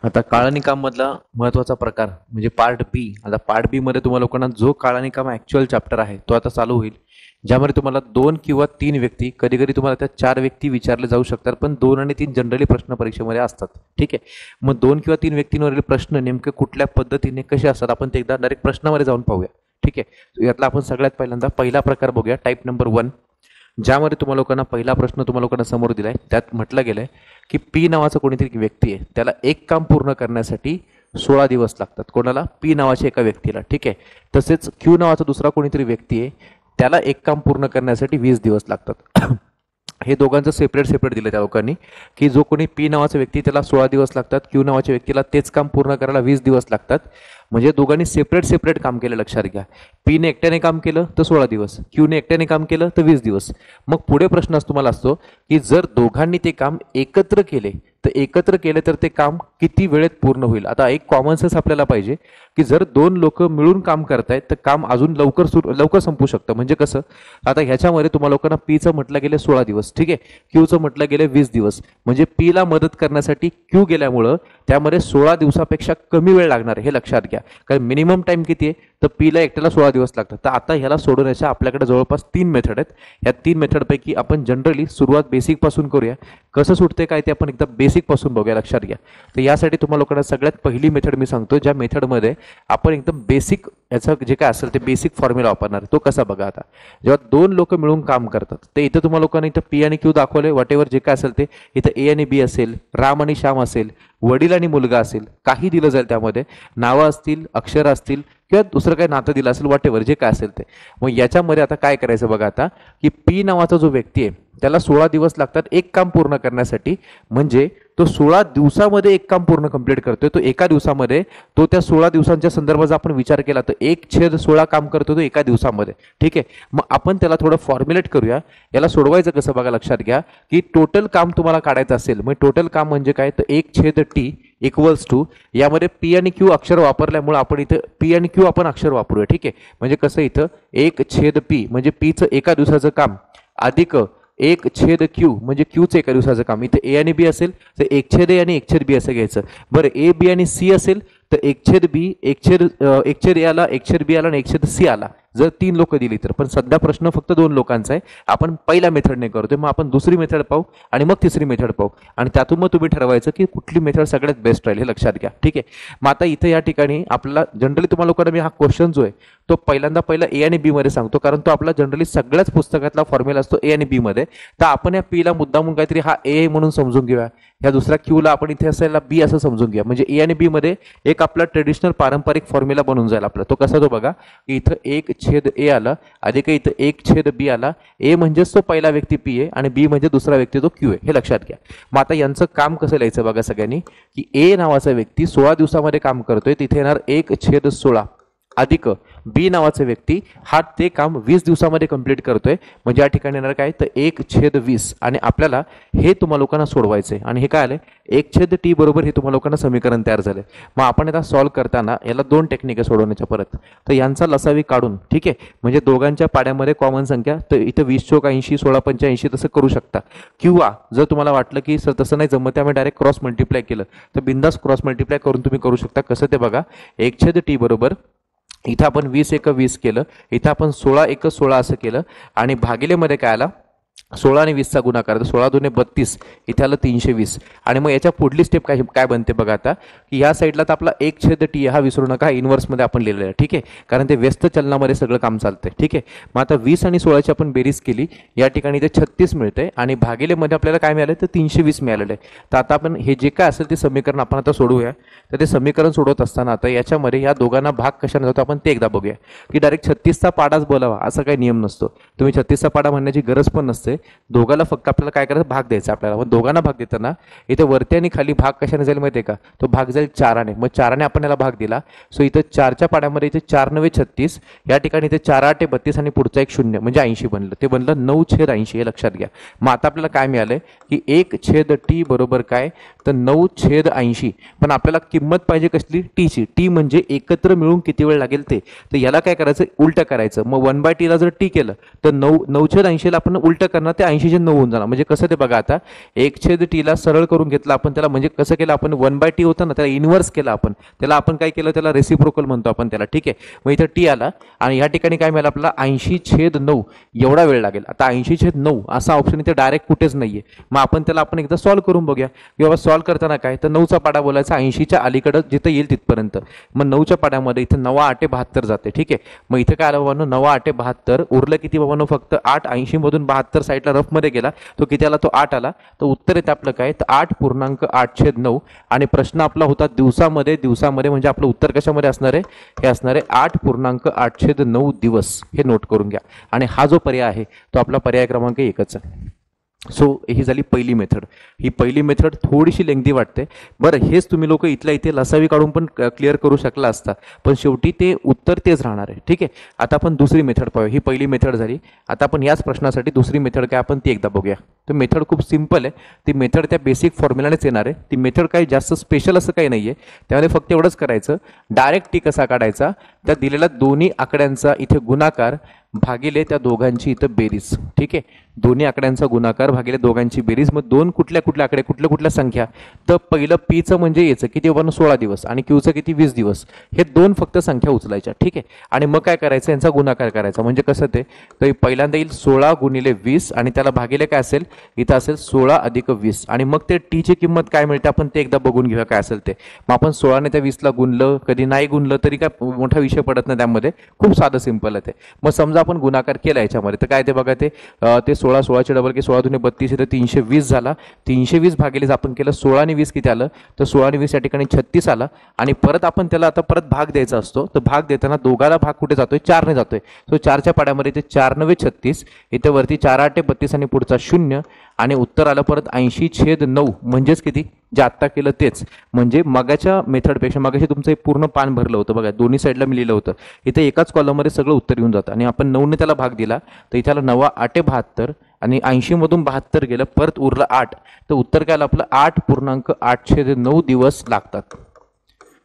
आता काळनिकाममधला महत्त्वाचा प्रकार म्हणजे पार्ट बी. आता पार्ट बी मध्ये तुम्हाला लोकांना जो काळनिकाम ॲक्च्युअल चॅप्टर आहे तो आता चालू होईल, ज्यामध्ये तुम्हाला 2 किंवा 3 व्यक्ती, कधी कधी तुम्हाला त्या 4 व्यक्ती विचारले जाऊ शकतात, पण 2 आणि 3 जनरली प्रश्न परीक्षेमध्ये असतात. ठीक आहे, मग 2 किंवा 3 व्यक्तींवरील प्रश्न नेमके कुठल्या पद्धतीने कसे असतात आपण ते एकदा डायरेक्ट प्रश्नामध्ये जाऊन पाहूया. ठीक आहे, यातला आपण सगळ्यात पहिल्यांदा पहिला प्रकार बघूया, टाईप नंबर 1, ज्यामध्ये तुम्हाला लोकांना पहिला प्रश्न तुम्हाला लोकांना समोर दिलाय. त्यात म्हटलं गेलंय की पी नावाचा कोणीतरी व्यक्ती आहे, त्याला एक काम पूर्ण करण्यासाठी 16 दिवस लागतात. कोणाला? पी नावाच्या एका व्यक्तीला. ठीक आहे, तसेच क्यू नावाचा दुसरा कोणीतरी व्यक्ती आहे, त्याला एक काम पूर्ण करण्यासाठी 20 दिवस लागतात. हे दोघांचं सेपरेट दिलं त्या लोकांनी, की जो कोणी पी नावाचा व्यक्ती त्याला 16 दिवस लागतात, क्यू नावाच्या व्यक्तीला तेच काम पूर्ण करायला 20 दिवस लागतात. म्हणजे दोघांनी सेपरेट काम केलं. लक्षात घ्या, पीने एकट्याने काम केलं तर 16 दिवस, क्यूने एकट्याने काम केलं तर 20 दिवस. मग पुढे प्रश्न तुम्हाला असतो की जर दोघांनी ते काम एकत्र केले तर ते काम किती वेळेत पूर्ण होईल. आता एक कॉमन सेन्स आपल्याला पाहिजे की जर 2 लोक मिळून काम करतायत तर काम अजून लवकर संपू शकतं. म्हणजे कसं, आता ह्याच्यामध्ये तुम्हाला लोकांना पीचं म्हटलं गेलं 16 दिवस, ठीक आहे, क्यूचं म्हटलं गेलं 20 दिवस. म्हणजे पीला मदत करण्यासाठी क्यू गेल्यामुळं त्यामध्ये 16 दिवसापेक्षा कमी वेळ लागणार आहे, हे लक्षात घ्या. कारण मिनिमम टाइम किती आहे, तर पीला एकट्याला 16 दिवस लागतात. तर आता ह्याला सोडवण्याच्या आपल्याकडे जवळपास 3 मेथड आहेत. या 3 मेथडपैकी आपण जनरली सुरुवात बेसिक पासून करूया. कसं सुटते काय ते आपण एकदा बेसिक पासून बघूया. लक्षात घ्या, तर यासाठी तुम्हाला लोकांना सगळ्यात पहिली मेथड मी सांगतो, ज्या मेथडमध्ये आपण एकदम बेसिक याचं जे काय असेल ते बेसिक फॉर्म्युला वापरणार. तो कसा बघा, आता जेव्हा 2 लोक मिळून काम करतात, ते इथं तुम्हाला लोकांना इथं पी आणि क्यू दाखवले, वॉटेवर जे काय असेल ते, इथं ए आणि बी असेल, राम आणि श्याम असेल, वडील आणि मुलगा असेल, काही दिलं जाईल त्यामध्ये, नावं असतील, अक्षर असतील किंवा दुसरं काही नातं दिलं असेल, वॉटेवर जे काय असेल ते. मग याच्यामध्ये आता काय करायचं बघा, आता की पी नावाचा जो व्यक्ती आहे त्याला 16 दिवस लागतात एक काम पूर्ण करण्यासाठी. म्हणजे तो 16 दिवसामध्ये एक काम पूर्ण कंप्लीट करतोय. तो एका दिवसामध्ये, तो त्या 16 दिवसांच्या संदर्भाचा आपण विचार केला तर 1/16 काम करतो तो एका दिवसामध्ये. ठीक आहे, मग आपण त्याला थोडं फॉर्म्युलेट करूया. याला सोडवायचं कसं बघा, लक्षात घ्या की टोटल काम तुम्हाला काढायचं असेल, मग टोटल काम म्हणजे काय, तर 1/t इक्वल्स टू, यामध्ये पी आणि क्यू अक्षर वापरल्यामुळे आपण इथं पी आणि क्यू आपण अक्षर वापरूया. ठीक आहे, म्हणजे कसं, इथं 1/p म्हणजे पीचं एका दिवसाचं काम अधिक 1/q म्हणजे क्यूचं एका दिवसाचं काम. इथे ए आणि बी असेल तर 1/a आणि 1/b असं घ्यायचं. बरं, ए बी आणि सी असेल तर 1/b 1/a आला, 1/b आला आणि 1/c आला, जर 3 लोक दिली तर. पण सध्या प्रश्न फक्त 2 लोकांचा आहे, आपण पहिल्या मेथडने करतोय. मग आपण दुसरी मेथड पाहू आणि मग तिसरी मेथड पाहू, आणि त्यातून मग तुम्ही ठरवायचं की कुठली मेथड सगळ्यात बेस्ट राहील, हे लक्षात घ्या. ठीक आहे, मग आता इथं या ठिकाणी आपल्याला जनरली तुम्हाला लोकांना मी हा क्वेश्चन जो आहे तो पहिला ए आणि बी मध्ये सांगतो, कारण तो आपला जनरली सगळ्याच पुस्तकातला फॉर्म्युला असतो ए आणि बी मध्ये. तर आपण या पीला मुद्दामून काहीतरी हा ए म्हणून समजून घेऊया, ह्या दुसऱ्या क्यूला आपण इथे असायला बी असं समजून घ्या. म्हणजे ए आणि बी मध्ये एक आपला ट्रेडिशनल पारंपरिक फॉर्म्युला बनून जाईल आपला. तो कसा, तो बघा, इथं 1/a आला अधिक इथं 1/b आला. ए म्हणजेच तो पहिला व्यक्ती पी आहे आणि बी म्हणजे दुसरा व्यक्ती तो क्यू आहे, हे लक्षात घ्या. मग आता यांचं काम कसं लिहायचं बघा सगळ्यांनी, की ए नावाचा व्यक्ती 16 दिवसामध्ये काम करतोय, तिथे येणार 1/16 अधिक बी नावाचा व्यक्ती हा ते काम 20 दिवसामध्ये कंप्लीट करतोय. म्हणजे या ठिकाणी येणार काय, तर 1/20. आणि आपल्याला हे तुम्हाला लोकांना सोडवायचंय. आणि हे काय आलंय, 1/t बरोबर हे तुम्हाला लोकांना समीकरण तयार झालंय. मग आपण आता सॉल्व्ह करताना याला 2 टेक्निक आहे सोडवण्याच्या परत. तर यांचा लसावी काढून, ठीक आहे, म्हणजे दोघांच्या पाड्यामध्ये कॉमन संख्या, तर इथं 20/80 16/85 तसं करू शकता. किंवा जर तुम्हाला वाटलं की सर तसं नाही जमत, त्यामुळे डायरेक्ट क्रॉस मल्टिप्लाय केलं तर बिंदास क्रॉस मल्टिप्लाय करून तुम्ही करू शकता. कसं ते बघा, 1/t बरोबर इथं आपण 20×1 केलं, इथं आपण 16×16 असं केलं, आणि भागिलेमध्ये काय आला, 16 आणि 20चा गुणाकार, तर 16 दुने 32, इथे आलं 320. आणि मग याच्या पुढली स्टेप काय बनते बघा, आता की या साईडला तर आपला 1/t हा विसरू नका, इन्व्हर्समध्ये आपण लिहिलेलं आहे. ठीक आहे, कारण ते व्यस्त चलनामध्ये सगळं काम चालतंय. ठीक आहे, मग आता 20 आणि 16ची आपण बेरीज केली, या ठिकाणी ते 36 मिळते आणि भागिलेमध्ये आपल्याला काय मिळालं, तर 320 मिळालेलं आहे. तर आता आपण हे जे काय असेल ते समीकरण आपण आता सोडवूया. तर ते समीकरण सोडवत असताना आता याच्यामध्ये या दोघांना भाग कशाने जातो आपण ते एकदा बघूया, की डायरेक्ट 36चा पाडाच बोलावा असा काही नियम नसतो. तुम्ही 36चा पाडा म्हणण्याची गरज पण नसते. दोघांना फक्त आपल्याला काय करायचं, भाग द्यायचा आपल्याला. मग दोघांना भाग देताना इथे वरती आणि खाली भाग कशाने जाईल माहिती आहे का, तो भाग जाईल 4ने. मग 4ने आपण याला भाग दिला, सो इथं 4च्या पाड्यामध्ये इथे 4×9 = 36, या ठिकाणी इथे 4×8 = 32 आणि पुढचा एक 0 म्हणजे 80 बनलं. ते बनलं 9/80, हे लक्षात घ्या. मग आता आपल्याला काय मिळालंय, की 1/t बरोबर काय, तर 9/80. पण आपल्याला किंमत पाहिजे कसली, टीची. टी म्हणजे एकत्र मिळून किती वेळ लागेल ते. तर याला काय करायचं, उलटं करायचं. मग 1/t ला जर टी केलं तर 9/80ला आपण उलटं करणार, ते 80/9 होऊन जाणार. म्हणजे कसं ते बघा, आता 1/t सरळ करून घेतला आपण त्याला, म्हणजे कसं केलं आपण 1/t होतं ना, त्याला इन्व्हर्स केलं आपण, त्याला आपण काय केलं, त्याला रेसिप्रोकल म्हणतो आपण त्याला. ठीक आहे, मग इथं टी आला आणि या ठिकाणी काय मिळालं आपल्याला 80/9 एवढा वेळ लागेल. आता 80/9 असा ऑप्शन इथे डायरेक्ट कुठेच नाहीये. मग आपण त्याला आपण एकदा सॉल्व्ह करून बघूया. किंवा सॉल्व्ह करताना काय, तर 9चा पाडा बोलायचा 80च्या अलीकडं जिथं येईल तिथपर्यंत. मग 9च्या पाड्यामध्ये इथं 9×8 = 72 जाते. ठीक आहे, मग इथे काय आलं बाबांनो, 9×8 = 72. उरलं किती बाबांनो, फक्त 8. 80मधून 72 साईडला रफमध्ये गेला, तो किती आला, तो 8 आला. तर उत्तर येते आपलं काय, तर 8.8/9. आणि प्रश्न आपला होता दिवसामध्ये. दिवसामध्ये म्हणजे आपलं उत्तर कशामध्ये असणार आहे, हे असणार आहे 8.8/9 दिवस. हे नोट करून घ्या. आणि हा जो पर्याय आहे तो आपला पर्याय क्रमांक 1च आहे. सो ही झाली पहिली मेथड. ही पहिली मेथड थोडीशी लेंथी वाटते. बरं, हेच तुम्ही लोक इथल्या इथे लसावी काढून पण क्लिअर करू शकला असता, पण शेवटी ते उत्तर तेच राहणार आहे. ठीक आहे, आता आपण दुसरी मेथड पाहूया. ही पहिली मेथड झाली. आता आपण याच प्रश्नासाठी दुसरी मेथड काय आपण ती एकदा बघूया. तर मेथड खूप सिंपल आहे. ती मेथड त्या बेसिक फॉर्म्युलानेच येणार आहे. ती मेथड काही जास्त स्पेशल असं काही नाही आहे. त्यामध्ये फक्त एवढंच करायचं, डायरेक्ट टी कसा काढायचा, त्या दिलेल्या दोन्ही आकड्यांचा इथे गुणाकार भागिले त्या दोघांची इथं बेरीज. ठीक आहे, दोन्ही आकड्यांचा गुणाकार भागिले दोघांची बेरीज. मग दोन कुठल्या कुठल्या आकडे, कुठल्या संख्या, तर पहिलं पीचं म्हणजे याचं किती बाबा 16 दिवस आणि क्यूचं किती 20 दिवस. हे दोन फक्त संख्या उचलायच्या. ठीक आहे, आणि मग काय करायचं, यांचा गुणाकार करायचा. म्हणजे कसं ते, तर पहिल्यांदा येईल 16 × 20 आणि त्याला भागिले काय असेल, इथं असेल 16 + 20. आणि मग ते टीची किंमत काय मिळते आपण ते एकदा बघून घेऊया काय असेल ते. मग आपण 16ने त्या 20ला गुणलं, कधी नाही गुणलं तरी काय मोठा विषय पडत नाही त्यामध्ये, खूप साधं सिंपल आहे ते. मग समजा आपण गुणाकार केला याच्यामध्ये, तर काय ते बघा, ते 16, 16चे डबल की 16 × 32 इथं 320 झाला. 320 भागिले आपण केलं 16 आणि 20 किती आलं, तर 16 आणि 20 या ठिकाणी 36 आला. आणि परत आपण त्याला आता परत भाग द्यायचा असतो, तर भाग देताना दोघाला भाग कुठे जातोय, 4ने जातोय. सो 4च्या पाड्यामध्ये ते 4×9 = 36, इथे वरती 4×8 = 32 आणि पुढचा 0. आणि उत्तर आलं परत 80/9. म्हणजेच किती, जे आत्ता केलं तेच. म्हणजे मगाच्या मेथडपेक्षा, मगाशी तुमचं एक पूर्ण पान भरलं होतं बघा, दोन्ही साईडला मी लिहिलं होतं, इथे एकाच कॉलममध्ये सगळं उत्तर येऊन जातं. आणि आपण 9ने त्याला भाग दिला, तर इथे आलं 9×8 = 72 आणि 80मधून 72 गेलं, परत उरलं 8. तर उत्तर काय आलं आपलं 8.8/9 दिवस लागतात.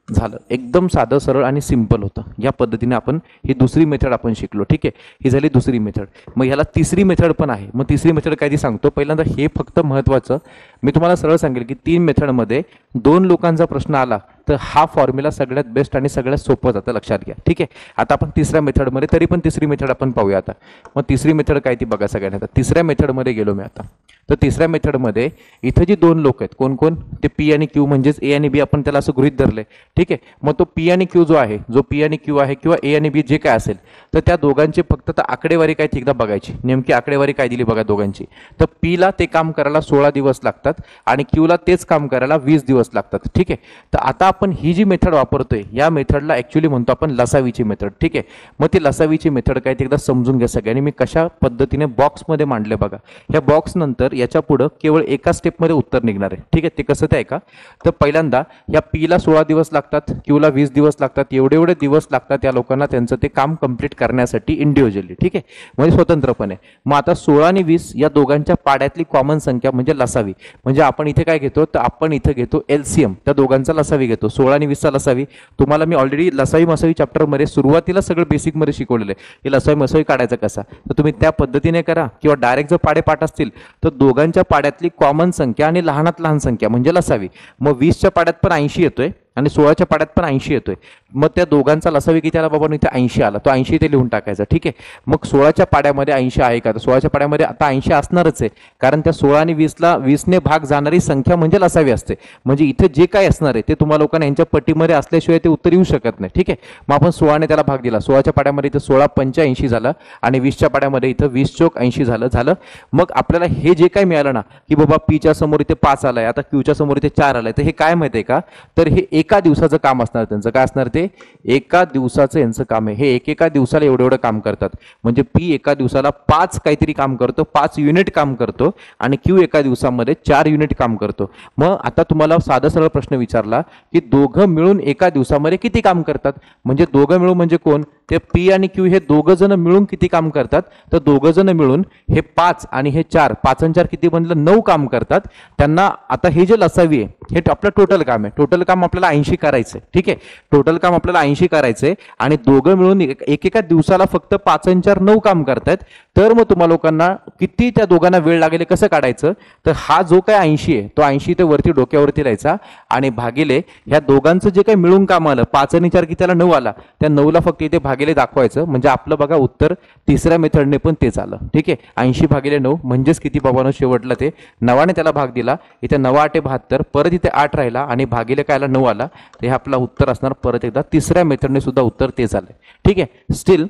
झालं, एकदम साधं सरळ आणि सिंपल होतं. या पद्धतीने आपण ही दुसरी मेथड आपण शिकलो. ठीक आहे, ही झाली दुसरी मेथड. मग ह्याला तिसरी मेथड पण आहे. मग तिसरी मेथड काय ती सांगतो. पहिल्यांदा हे फक्त महत्त्वाचं मी तुम्हाला सरळ सांगेल की 3 मेथडमध्ये 2 लोकांचा प्रश्न आला तर हा फॉर्म्युला सगळ्यात बेस्ट आणि सगळ्यात सोपं जातं, लक्षात घ्या. ठीक आहे, आता आपण तिसऱ्या मेथडमध्ये, तरी पण तिसरी मेथड आपण पाहूया आता. मग तिसरी मेथड काय ती बघा सगळ्यांना. आता तिसऱ्या मेथडमध्ये गेलो मी आता. तर तिसऱ्या मेथडमध्ये इथं जी 2 लोक आहेत, कोण कोण, ते पी आणि क्यू, म्हणजेच ए आणि बी, आपण त्याला असं गृहीत धरले. ठीक आहे, मग तो पी आणि क्यू जो आहे, जो पी आणि क्यू आहे किंवा ए आणि बी जे काय असेल, तर त्या दोघांचे फक्त आकडेवारी काय ती एकदा बघायची. नेमकी आकडेवारी काय दिली बघा दोघांची. तर पीला ते काम करायला 16 दिवस लागतात आणि क्यूला तेच काम करायला 20 दिवस लागतात. ठीक आहे, तर आता आपण ही जी मेथड वापरतोय या मेथडला ऍक्च्युली म्हणतो आपण लसावीची मेथड. ठीक आहे, मग ती लसावीची मेथड काय ते एकदा समजून घ्या सगळ्यांनी. मी कशा पद्धतीने बॉक्समध्ये मांडले बघा. ह्या बॉक्स नंतर याच्या पुढे केवळ एका स्टेपमध्ये उत्तर निघणार आहे. ठीक आहे, ते कसं ते ऐका. तर पहिल्यांदा या पीला 16 दिवस लागतात, क्यूला 20 दिवस लागतात. एवढे दिवस लागतात या लोकांना त्यांचं ते काम कंप्लीट करण्यासाठी इंडिव्हिज्युअली. ठीक आहे, म्हणजे स्वतंत्रपणे. मग आता 16 आणि 20 या दोघांच्या पाड्यातली कॉमन संख्या म्हणजे लसावी. म्हणजे आपण इथे काय घेतो, तर आपण इथे घेतो एलसीएम, त्या दोघांचा लसावी घेतो. 16 आणि 20चा लसावी तुम्हाला मी ऑलरेडी लसावी मसावी चॅप्टरमध्ये सुरुवातीला सगळं बेसिकमध्ये शिकवलेलं आहे. हे लसावी मसावी काढायचा कसा, तर तुम्ही त्या पद्धतीने करा. किंवा डायरेक्ट जर पाडे पाठ असतील तर दोघांच्या पाड्यातली कॉमन संख्या आणि लहानात लहान संख्या म्हणजे लसावी. मग 20च्या पाड्यात पण 80 येतोय आणि 16च्या पाड्यात पण 80 येतोय. मग त्या दोघांचा लसावी किती आला बाबा, इथे 80 आला. तो 80 इथे लिहून टाकायचा. ठीक आहे, मग 16च्या पाड्यामध्ये 80 आहे का, तर 16च्या पाड्यामध्ये आता 80 असणारच आहे, कारण त्या 16 आणि 20ला 20ने भाग जाणारी संख्या म्हणजे लसावी असते. म्हणजे इथे जे काय असणार आहे ते तुम्हाला लोकांना यांच्या पट्टीमध्ये असल्याशिवाय ते उत्तर येऊ शकत नाही. ठीक आहे, मग आपण 16ने त्याला भाग दिला. 16च्या पाड्यामध्ये इथं 16×5 = 80 झालं आणि 20च्या पाड्यामध्ये इथं 20×4 = 80 झालं. मग आपल्याला हे जे काय मिळालं ना, की बाबा पीच्या समोर इथे 5 आलाय, आता क्यूच्या समोर इथे 4 आलाय, तर हे काय माहिती आहे का, तर हे एका दिवसाचं काम असणार त्यांचं. काय असणार ते, एका दिवसाचं यांचं काम आहे. हे एका दिवसाला एवढं काम करतात. म्हणजे पी एका दिवसाला 5 काहीतरी काम करतो, 5 युनिट काम करतो आणि क्यू एका दिवसामध्ये 4 युनिट काम करतो. मग आता तुम्हाला साधा सरळ प्रश्न विचारला की दोघं मिळून एका दिवसामध्ये किती काम करतात, म्हणजे दोघं मिळून म्हणजे कोण, ते पी आणि क्यू हे दोघं जण मिळून किती काम करतात, तर दोघं जण मिळून हे 5 आणि हे 4, 5 आणि 4 किती बनलं, 9 काम करतात. त्यांना आता हे जे लसावी आहे हे आपलं टोटल काम आहे. टोटल काम आपल्याला 80 करायचं आहे. ठीक आहे, टोटल काम काम आपल्याला 80 करायचंय आणि दोघं मिळून एकेका दिवसाला फक्त 5 आणि 4 9 काम करतायत, तर मग तुम्हाला लोकांना किती त्या दोघांना वेळ लागेल कसं काढायचं, तर हा जो काय 80 आहे तो 80 ते वरती डोक्यावरती लिहायचा आणि भागिले ह्या दोघांचं जे काही मिळून काम आलं 5 आणि 4 की त्याला 9 आला, त्या 9ला फक्त इथे भागिले दाखवायचं, म्हणजे आपलं बघा उत्तर तिसऱ्या मेथडने पण तेच आलं. ठीक आहे, 80 भागिले 9 म्हणजेच किती बाबांनो शेवटला ते 9ने त्याला भाग दिला, इथे 9 8 72, परत इथे 8 राहिला आणि भागिले कायला 9 आला, तर हे आपला उत्तर असणार परत एकदा तिसऱ्या मेथडने सुद्धा उत्तर तेच आलंय. ठीक आहे, स्टील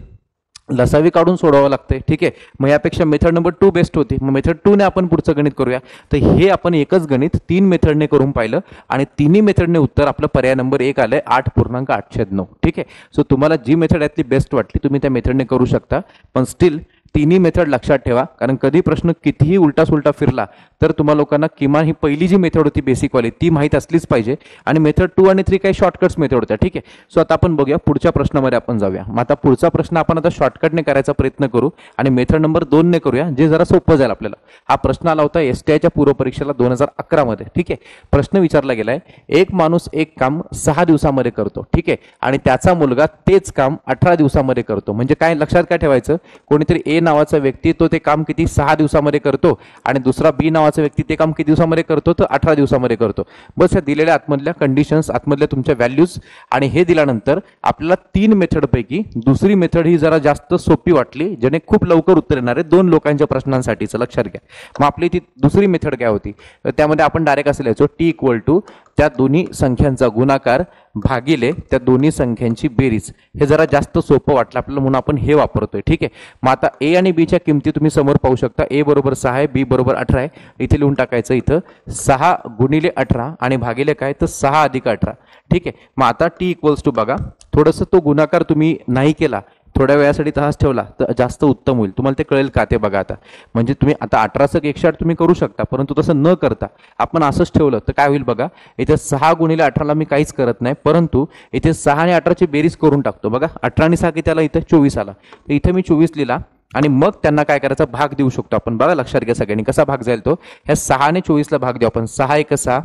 लसावी काढून सोडवावं लागतंय. ठीक आहे, मग यापेक्षा मेथड नंबर 2 बेस्ट होती, मग मेथड 2 ने आपण पुढचं गणित करूया. तर हे आपण एकच गणित 3 मेथडने करून पाहिलं आणि तिन्ही मेथडने उत्तर आपलं पर्याय नंबर 1 आलंय 8.8/9. ठीक आहे, सो तुम्हाला जी मेथड यातली बेस्ट वाटली तुम्ही त्या मेथडने करू शकता, पण स्टील तिन्ही मेथड लक्षात ठेवा, कारण कधी प्रश्न कितीही उलटा सुलटा फिरला तर तुम्हाला लोकांना किमान ही पहिली जी मेथड होती बेसिकवाली ती माहीत असलीच पाहिजे, आणि मेथड 2 आणि 3 काही शॉर्टकट्स मेथड होत्या. ठीक आहे, सो आता आपण बघूया पुढच्या प्रश्नामध्ये आपण जाऊया. मग आता पुढचा प्रश्न आपण आता शॉर्टकटने करायचा प्रयत्न करू आणि मेथड नंबर 2 ने करूया, जे जरा सोपं जाईल आपल्याला. हा प्रश्न आला होता STIच्या पूर्व परीक्षेला 2011 मध्ये. ठीक आहे, प्रश्न विचारला गेलाय, एक माणूस एक काम 6 दिवसामध्ये करतो. ठीक आहे, आणि त्याचा मुलगा तेच काम 18 दिवसामध्ये करतो. म्हणजे काय लक्षात काय ठेवायचं, कोणीतरी ए नावाचा व्यक्ती तो ते काम किती 6 दिवसामध्ये करतो आणि दुसरा बी नावाचा व्यक्ती ते काम किती दिवसामध्ये करतो, तर 18 दिवसामध्ये करतो. बस या दिलेल्या आतमधल्या कंडिशन्स, आतमधल्या तुमच्या व्हॅल्यूज, आणि हे दिल्यानंतर आपल्याला 3 मेथड पैकी दुसरी मेथड ही जरा जास्त सोपी वाटली, ज्याने खूप लवकर उत्तर येणार आहे 2 लोकांच्या प्रश्नांसाठीच, लक्षात घ्या. मग आपली ती दुसरी मेथड काय होती, त्यामध्ये आपण डायरेक्ट असं लिहायचो T = त्या दोन्ही संख्यांचा गुणाकार भागिले त्या दोन्ही संख्यांची बेरीज. हे जरा जास्त सोपं वाटलं आपल्याला म्हणून आपण हे वापरतोय. ठीक आहे, मग आता ए आणि बी च्या किमती तुम्ही समोर पाहू शकता. ए बरोबर 6 आहे, बी बरोबर 18 आहे. इथे लिहून टाकायचं, इथं 6 × 18 आणि भागिले काय, तर 6 + 18. ठीक आहे, मग आता T = बघा, थोडंसं तो गुणाकार तुम्ही नाही केला, थोड्या वेळासाठी तसाच ठेवला तर जास्त उत्तम होईल. तुम्हाला ते कळेल का ते बघा आता. म्हणजे तुम्ही आता 18 + 108 तुम्ही करू शकता, परंतु तसं न करता आपण असंच ठेवलं तर काय होईल बघा. इथे 6 × 18ला मी काहीच करत नाही, परंतु इथे 6 आणि 18ची बेरीज करून टाकतो. बघा 18 आणि 6 की त्याला इथे 24 आला, तर इथे मी 24 लिहिला आणि मग त्यांना काय करायचा, भाग देऊ शकतो आपण. बघा लक्षात घ्या सगळ्यांनी, कसा भाग जाईल तो, ह्या 6 ने 24ला भाग देऊ आपण. 6 × 1 = 6,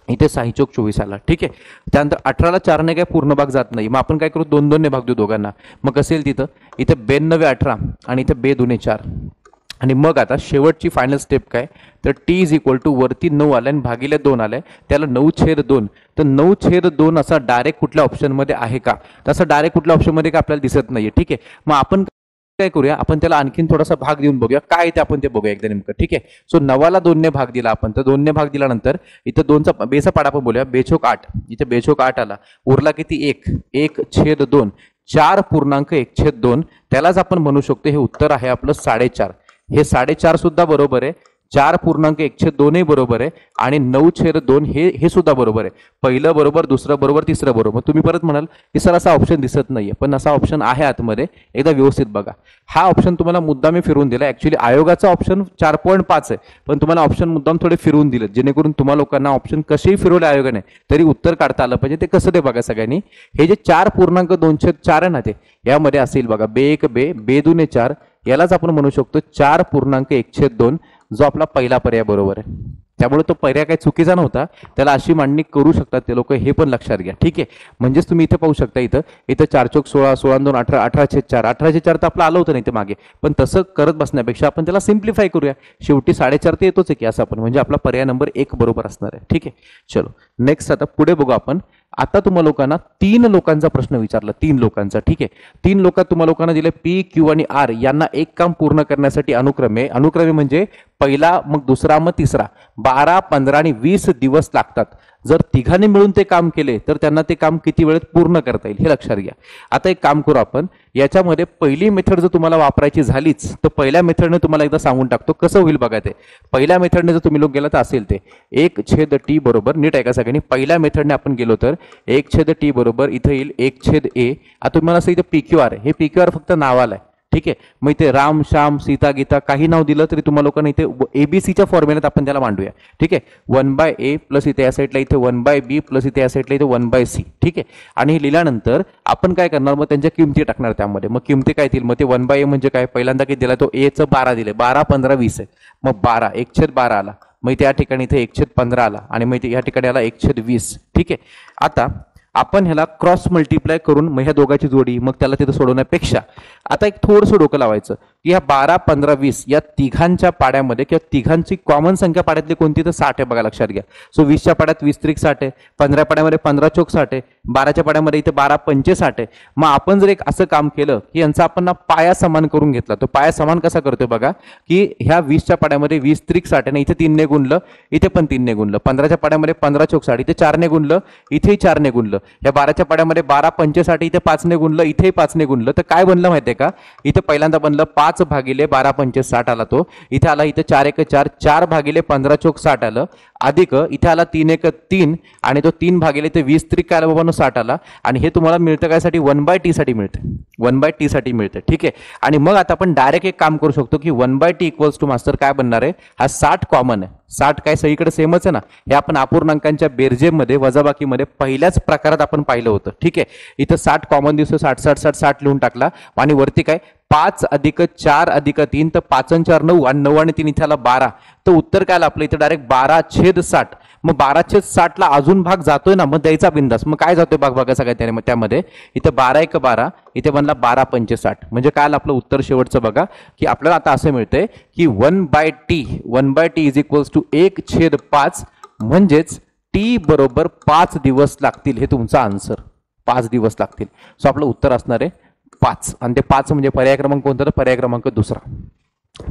इथे 6 × 24 आला. ठीक आहे, त्यानंतर 18ला 4 ने काय पूर्ण भाग जात नाही, मग आपण काय करू, 2 2 ने भाग देऊ दोघांना. मग कसेल तिथं, इथे 92 18 आणि इथे 2 2 4. आणि मग आता शेवटची फायनल स्टेप काय, तर T = वरती 9 आलाय आणि भागिले 2 आलाय, त्याला 9/2. तर 9/2 असा डायरेक्ट कुठल्या ऑप्शनमध्ये आहे का, तसं डायरेक्ट कुठल्या ऑप्शनमध्ये का आपल्याला दिसत नाहीये. ठीक आहे, मग आपण काय करूया, आपण त्याला आणखीन थोडासा भाग देऊन बघूया काय ते आपण ते बघूया एकदा नेमकं. ठीक आहे, सो 9ला 2 ने भाग दिला आपण, तर 2 ने भाग दिल्यानंतर इथं 2चा बेचा पाडा आपण बोलूया, 2×8, इथे 2×8 आला, उरला किती 1/2, 4.1/2, त्यालाच आपण म्हणू शकतो हे उत्तर आहे आपलं 4.5. हे 4.5 सुद्धा बरोबर आहे, 4.1/2 बरोबर आहे आणि 9/2 हे सुद्धा बरोबर आहे. पहिलं बरोबर, दुसरं बरोबर, तिसरं बरोबर. तुम्ही परत म्हणाल की सर असा ऑप्शन दिसत नाहीये, पण असा ऑप्शन आहे आतमध्ये, एकदा व्यवस्थित बघा. हा ऑप्शन तुम्हाला मुद्दाम मी फिरवून दिला. ऍक्च्युली आयोगाचा ऑप्शन 4.5 आहे, पण तुम्हाला ऑप्शन मुद्दाम थोडे फिरवून दिले, जेणेकरून तुम्हाला लोकांना ऑप्शन कसेही फिरवले आयोगाने तरी उत्तर काढता आलं पाहिजे. ते कसं ते बघा सगळ्यांनी. हे जे 4.2/4 आहे ना, ते यामध्ये असेल बघा, बे 2 4, यालाच आपण म्हणू शकतो 4.1/2, जो आपला पहिला पर्याय बरोबर आहे. त्यामुळे तो पर्याय काही चुकीचा नव्हता, त्याला अशी मांडणी करू शकतात ते लोक, हे पण लक्षात घ्या. ठीक आहे, म्हणजेच तुम्ही इथे पाहू शकता, इथं 4×4 = 16, 16 2 18, 18/4, 18/4 तर आपलं आलं होतं नाही ते मागे, पण तसं करत बसण्यापेक्षा आपण त्याला सिम्प्लिफाय करूया. शेवटी 4.5 तर येतोच आहे की, असं आपण म्हणजे आपला पर्याय नंबर 1 बरोबर असणार आहे. ठीक आहे, चलो नेक्स्ट आता पुढे बघू आपण. आता तुम्हाला लोकांना 3 लोकांचा प्रश्न विचारला, 3 लोकांचा. ठीक आहे, 3 लोक तुम्हाला लोकांना दिले, P, Q आणि R यांना एक काम पूर्ण करण्यासाठी अनुक्रमे म्हणजे पहिला, मग दुसरा, मग तिसरा 12, 15 आणि 20 दिवस लागतात. जर तिघांनी मिळून ते काम केले तर त्यांना ते काम किती वेळेत पूर्ण करता येईल हे लक्षात घ्या. आता एक काम करू आपण, याच्यामध्ये पहिली मेथड जर तुम्हाला वापरायची झालीच तर पहिल्या मेथडने तुम्हाला एकदा सांगून टाकतो कसं होईल बघा. ते पहिल्या मेथडने जर तुम्ही लोक गेला तर असेल ते 1/T बरोबर, नीट ऐका सगळ्यांनी, पहिल्या मेथडने आपण गेलो तर 1/T बरोबर इथे येईल 1/A. आता तुम्हाला असं इथे PQR, हे PQR फक्त नावाला आहे. ठीक आहे, मग इथे राम, श्याम, सीता, गीता काही नाव दिलं तरी तुम्हाला लोकांना इथे ABCच्या फॉर्म्युल्यात आपण त्याला मांडूया. ठीक आहे, 1/A प्लस इथे या साईडला इथे 1/B प्लस इथे या साईडला इथे 1/C. ठीक आहे, आणि हे लिहिल्यानंतर आपण काय करणार, मग त्यांच्या किमती टाकणार त्यामध्ये. मग किमती काय येतील, मग ते 1/A म्हणजे काय, पहिल्यांदा किती दिला तो A चं 12 दिले, 12, 15, 20 आहे, मग 12 1/12 आला, मग त्या ठिकाणी इथे 1/15 आला आणि मग या ठिकाणी आला 1/20. ठीक आहे, आता आपण ह्याला क्रॉस मल्टिप्लाय करून मग ह्या दोघांची जोडी मग त्याला तिथं सोडवण्यापेक्षा आता एक थोडंसं डोकं लावायचं की ह्या 12, 15, 20 या तिघांच्या पाड्यामध्ये किंवा तिघांची कॉमन संख्या पाड्यातली कोणती, तर 60 आहे बघा, लक्षात घ्या. सो 20च्या पाड्यात 20 त्रिक 60 आहे, 15 पाड्यामध्ये 15 चोक 60 आहे, 12च्या पाड्यामध्ये इथे 12 पंचे 60 आहे. मग आपण जर एक असं काम केलं की यांचा आपण ना पाया समान करून घेतला, तो पाया समान कसा करतोय बघा, की ह्या 20च्या पाड्यामध्ये 20 त्रिक 60 आहे ना, इथे 3 ने गुणलं, इथे पण 3 ने गुणलं, 15च्या पाड्यामध्ये 15 चोक 60, इथे 4 ने गुणलं, इथेही 4 ने गुणलं, या 12च्या पाड्यामध्ये 12 पंचे 60, इथे 5 ने गुणलं, इथेही 5 ने गुणलं, तर काय बनलं माहितीये का, इथे पहिल्यांदा बनलं 5 भागिले 12 पंचे 60 आला तो, इथे आला इथे 4 1 4, 4 भागिले 15 चोक 60 आलं, अधिक इथे आला 3 1 3 आणि तो 3 भागिले ते 20 त्रिक काय आला बाबा 60 आला. आणि हे तुम्हाला मिळतं काय साठी, 1/t साठी मिळतं, 1/t साठी मिळतं. ठीक आहे. आणि मग आता आपण डायरेक्ट एक काम करू शकतो की 1/t इक्वल्स टू मास्टर काय बनणार आहे, हा 60 कॉमन आहे, 60 काय सगळीकडे सेमच आहे ना, हे आपण अपूर्णांकांच्या बेरजेमध्ये वजाबाकीमध्ये पहिल्याच प्रकारात आपण पाहिलं होतं. ठीक आहे. इथं 60 कॉमन दिसतो, 60 60 60 60 लिहून टाकला आणि वरती काय 5 अधिक 4 अधिक 3, तर 5 आणि 4 9 आणि 9 आणि 3 इथे आला 12, तर उत्तर काय आलं आपलं इथे डायरेक्ट 12/60. मग 12/60 ला अजून भाग जातोय ना, मग द्यायचा बिंदास, मग काय जातोय भाग भागा सगळ्या त्यामध्ये, इथे 12 1 12, इथे बनला 12 पंचे 60, म्हणजे काय आलं आपलं उत्तर शेवटचं बघा, की आपल्याला आता असं मिळतंय की 1/t इज इक्वल्स टू 1/5, म्हणजेच टी बरोबर 5 दिवस लागतील. हे तुमचा आन्सर, 5 दिवस लागतील. सो आपलं उत्तर असणार आहे 5, आणि ते 5 म्हणजे पर्याय क्रमांक कोणता, तर पर्याय क्रमांक दुसरा.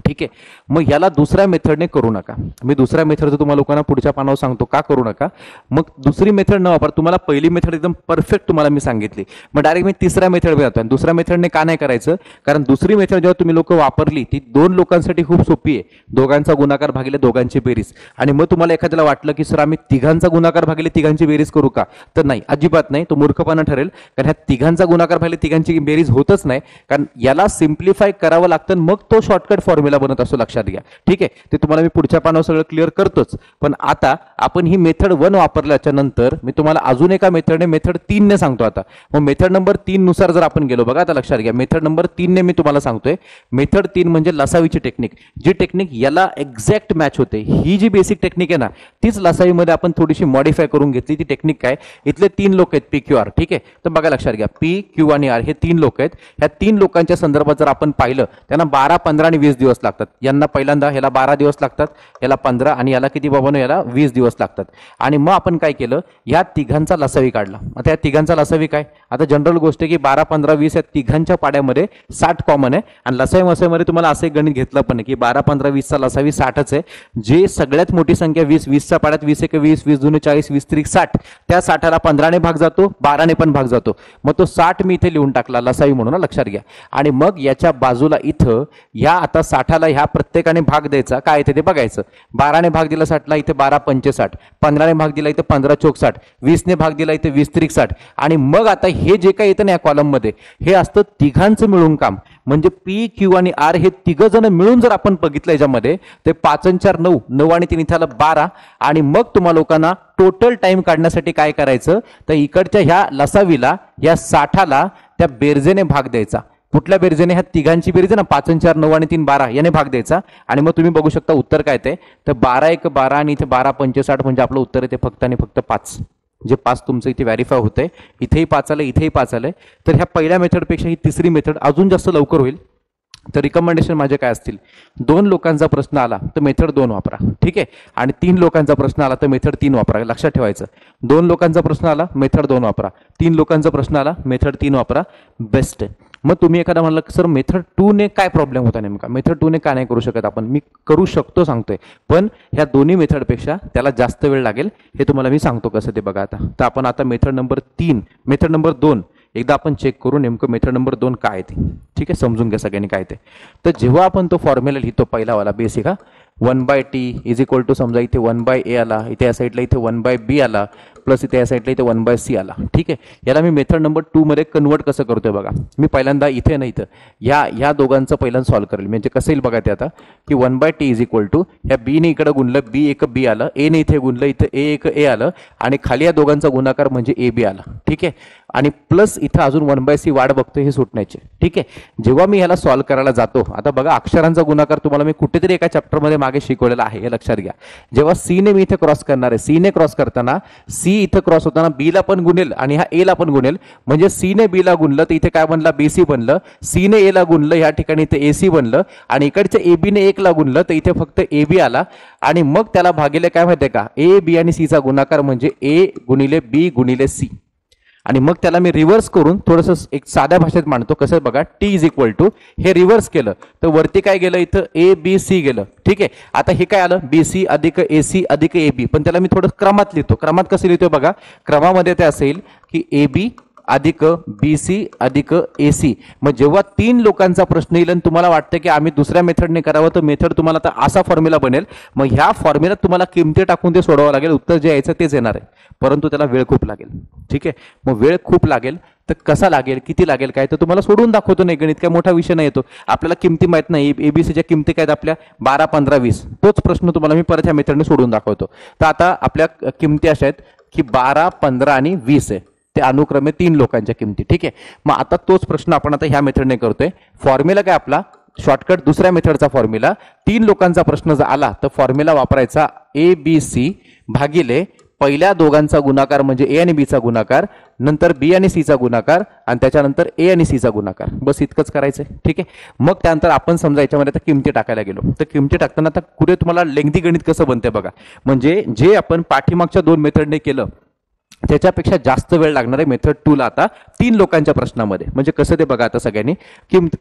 ठीक आहे. मग याला दुसऱ्या मेथडने करू नका, मी दुसऱ्या मेथडचं तुम्हाला लोकांना पुढच्या पानावर सांगतो का करू नका. मग दुसरी मेथड न वापर, तुम्हाला पहिली मेथड एकदम परफेक्ट तुम्हाला मी सांगितली, मग डायरेक्ट मी तिसऱ्या मेथड जातो. आणि दुसऱ्या मेथडने का नाही करायचं, कारण दुसरी मेथड जेव्हा तुम्ही लोक वापरली ती 2 लोकांसाठी खूप सोपी आहे, दोघांचा गुणाकार भागिले दोघांची बेरीज. आणि मग तुम्हाला एखाद्याला वाटलं की सर आम्ही तिघांचा गुणाकार भागिले तिघांची बेरीज करू का, तर नाही, अजिबात नाही, तो मूर्खपणा ठरेल. कारण ह्या तिघांचा गुणाकार भागिले तिघांची बेरीज होतच नाही, कारण याला सिम्प्लिफाय करावं लागतं, मग तो शॉर्टकट फॉर्म्युला बनत असतो, लक्षात घ्या. ठीक आहे. ते तुम्हाला मी पुढच्या पानावर सगळं क्लिअर करतोच. पण आता आपण ही मेथड 1 वापरल्याच्या नंतर मी तुम्हाला अजून एका मेथडने, मेथड 3 ने सांगतो. आता मग मेथड नंबर 3 नुसार जर आपण गेलो बघा, आता लक्षात घ्या, मेथड नंबर 3 ने मी तुम्हाला सांगतोय. मेथड 3 म्हणजे लसावीची टेक्निक, जी टेक्निक याला एक्झॅक्ट मॅच होते. ही जी बेसिक टेक्निक आहे ना, तीच लसावीमध्ये आपण थोडीशी मॉडिफाय करून घेतली. ती टेक्निक काय, इथले 3 लोक आहेत पी क्यू आर. ठीक आहे. तर बघा लक्षात घ्या, पी क्यू आणि आर हे 3 लोक आहेत. ह्या 3 लोकांच्या संदर्भात जर आपण पाहिलं, त्यांना 12 15 आणि 20 दिवस लागतात. यांना पहिल्यांदा ह्याला 12 दिवस लागतात, याला 15 आणि याला किती बाबांनो, याला 20 दिवस लागतात. आणि मग आपण काय केलं, या तिघांचा लसावी काढला. आता या तिघांचा लसावी काय, आता जनरल गोष्ट आहे की 12 15 20 या तिघांच्या पाड्यामध्ये 60 कॉमन आहे. आणि लसावी मसावीमध्ये तुम्हाला असं एक गणित घेतलं पण की 12 15 20 चा लसावी 60च आहे. जे सगळ्यात मोठी संख्या 20, 20च्या पाड्यात 20 1 20, 20 2 40, 20 3 60, त्या 60ला 15 ने भाग जातो, 12 ने पण भाग जातो. मग तो 60 मी इथे लिहून टाकला लसावी म्हणून, लक्षात घ्या. आणि मग याच्या बाजूला इथं या आता 60ला ह्या प्रत्येकाने भाग द्यायचा, काय येते ते बघायचं. 12 ने भाग दिला 60ला, इथे 12 पंचे 60, 15 ने भाग दिला इथे 15 चोक 60, 20 ने भाग दिला इथे 20 त्रिक 60. आणि मग आता हे जे काही येतं ना या कॉलम मध्ये, हे असतं तिघांचं मिळून काम. म्हणजे पी क्यू आणि आर हे तिघ जण मिळून जर आपण बघितलं याच्यामध्ये, ते 5 आणि 4 9, 9 आणि 3 इथे आलं 12. आणि मग तुम्हाला लोकांना टोटल टाइम काढण्यासाठी काय करायचं, तर इकडच्या ह्या लसावीला, या 60ला त्या बेरजेने भाग द्यायचा. कुठल्या बेरजेने, ह्या तिघांची बेरीज आहे ना, 5 आणि 4 9 आणि 3 12, याने भाग द्यायचा. आणि मग तुम्ही बघू शकता उत्तर काय ते, तर 12 1 12 आणि इथे 12 पंचे 60, म्हणजे आपलं उत्तर येते फक्त आणि फक्त 5. जे 5 तुमचं इथे व्हेरीफाय होतंय, इथेही 5 आलं, इथेही 5 आलंय. तर ह्या पहिल्या मेथडपेक्षा ही तिसरी मेथड अजून जास्त लवकर होईल. तर रिकमेंडेशन माझे काय असतील, 2 लोकांचा प्रश्न आला तर मेथड 2 वापरा. ठीक आहे. आणि 3 लोकांचा प्रश्न आला तर मेथड 3 वापरा. लक्षात ठेवायचं, 2 लोकांचा प्रश्न आला मेथड 2 वापरा, 3 लोकांचा प्रश्न आला मेथड 3 वापरा, बेस्ट आहे. मग तुम्ही एखादा म्हणलं सर मेथड 2 ने काय प्रॉब्लेम होता नेमका, मेथड 2 ने का नाही करू शकत आपण, मी करू शकतो सांगतोय, पण ह्या दोन्ही मेथडपेक्षा त्याला जास्त वेळ लागेल. हे तुम्हाला मी सांगतो कसं ते बघा. आता तर आपण आता मेथड नंबर 3, मेथड नंबर 2 एकदा आपण चेक करू, नेमकं मेथड नंबर 2 काय ते. ठीक आहे, समजून घ्या सगळ्यांनी काय ते. तर जेव्हा आपण तो फॉर्म्युला लिहितो पहिलावाला basic, 1/t is equal to, समजा इथे 1/a आला, इथे या साईडला इथे 1/b आला, प्लस इथे या साईडला इथे 1/c आला. ठीक आहे. याला मी मेथड नंबर 2 मध्ये कन्वर्ट कसं करतोय बघा. मी पहिल्यांदा इथे नाही तर ह्या दोघांचं पहिल्यांदा सॉल्व्ह करेल. म्हणजे कसं येईल बघा ते आता, की 1/t इज इक्वल टू, ह्या b ने इकडे गुणलं, b 1 b आलं, a ने इथे गुणलं, इथे a 1 a आलं, आणि खाली या दोघांचा गुणाकार म्हणजे ab आला. ठीक आहे. आणि प्लस इथं अजून 1/c वाढ बघतोय हे सुटण्याचे. ठीक आहे, जेव्हा मी ह्याला सॉल्व्ह करायला जातो, आता बघा अक्षरांचा गुणाकार तुम्हाला मी कुठेतरी एका चॅप्टरमध्ये मागे शिकवलेला आहे, हे लक्षात घ्या. जेव्हा सी ने मी इथे क्रॉस करणार आहे, सी ने क्रॉस करताना सी इथं क्रॉस होताना बी ला पण गुणेल आणि हा ए ला पण गुणेल, म्हणजे सी ने बी ला गुणलं तर इथे काय बनलं, बीसी बनलं. सी ने ए ला गुणलं, या ठिकाणी इथे एसी बनलं आणि इकडच्या ए बी ने 1 ला गुणलं तर इथे फक्त ए बी आला आणि मग त्याला भागिले काय माहितीये का, ए बी आणि सी चा गुणाकार म्हणजे ए गुणिले बी गुणिले सी. आणि मग त्याला मी रिव्हर्स करून थोडंसं एक साध्या भाषेत मांडतो. कसं बघा, टी इज इक्वल टू, हे रिव्हर्स केलं तर वरती काय गेलं, इथं ए बी सी गेलं. ठीक आहे, आता हे काय आलं, बी सी अधिक ए सी अधिक ए बी, पण त्याला मी थोडं क्रमात लिहितो. क्रमात कसं लिहितो बघा, क्रमामध्ये ते असेल की ए बी अधिक बी सी अधिक ए सी. मग जेव्हा 3 लोकांचा प्रश्न येईल आणि तुम्हाला वाटतं की आम्ही दुसऱ्या मेथडने करावं, तर मेथड तुम्हाला आता असा फॉर्म्युला बनेल. मग ह्या फॉर्म्युल्यात तुम्हाला किमती टाकून ते सोडवावं लागेल, उत्तर जे यायचं तेच येणार आहे, परंतु त्याला वेळ खूप लागेल. ठीक आहे, मग वेळ खूप लागेल तर कसा लागेल, किती लागेल काय, तर तुम्हाला सोडून दाखवतो. नाही, गणित काय मोठा विषय नाही येतो. आपल्याला किमती माहित नाही, एबीसीच्या किमती काय आपल्या 12, 15, 20. तोच प्रश्न तुम्हाला मी परत ह्या मेथडने सोडून दाखवतो. तर आता आपल्या किमती अशा आहेत की 12, 15 आणि 20 आहे, ते अनुक्रमे 3 लोकांच्या किमती. ठीक आहे, मग आता तोच प्रश्न आपण आता ह्या मेथडने करतोय. फॉर्म्युला काय आपला, शॉर्टकट दुसऱ्या मेथडचा फॉर्म्युला. 3 लोकांचा प्रश्न जर आला तर फॉर्म्युला वापरायचा ए बी सी भागिले पहिल्या दोघांचा गुणाकार म्हणजे ए आणि बीचा गुणाकार, नंतर बी आणि सीचा गुणाकार आणि त्याच्यानंतर ए आणि सीचा गुणाकार. बस इतकंच करायचंय. ठीक आहे, मग त्यानंतर आपण समजा याच्यामध्ये आता किमती टाकायला गेलो तर किमती टाकताना आता पुढे तुम्हाला लेंथी गणित कसं बनते बघा. म्हणजे जे आपण पाठीमागच्या 2 मेथडने केलं त्याच्यापेक्षा जास्त वेळ लागणार आहे मेथड 2 ला आता 3 लोकांच्या प्रश्नामध्ये. म्हणजे कसं ते बघा, आता सगळ्यांनी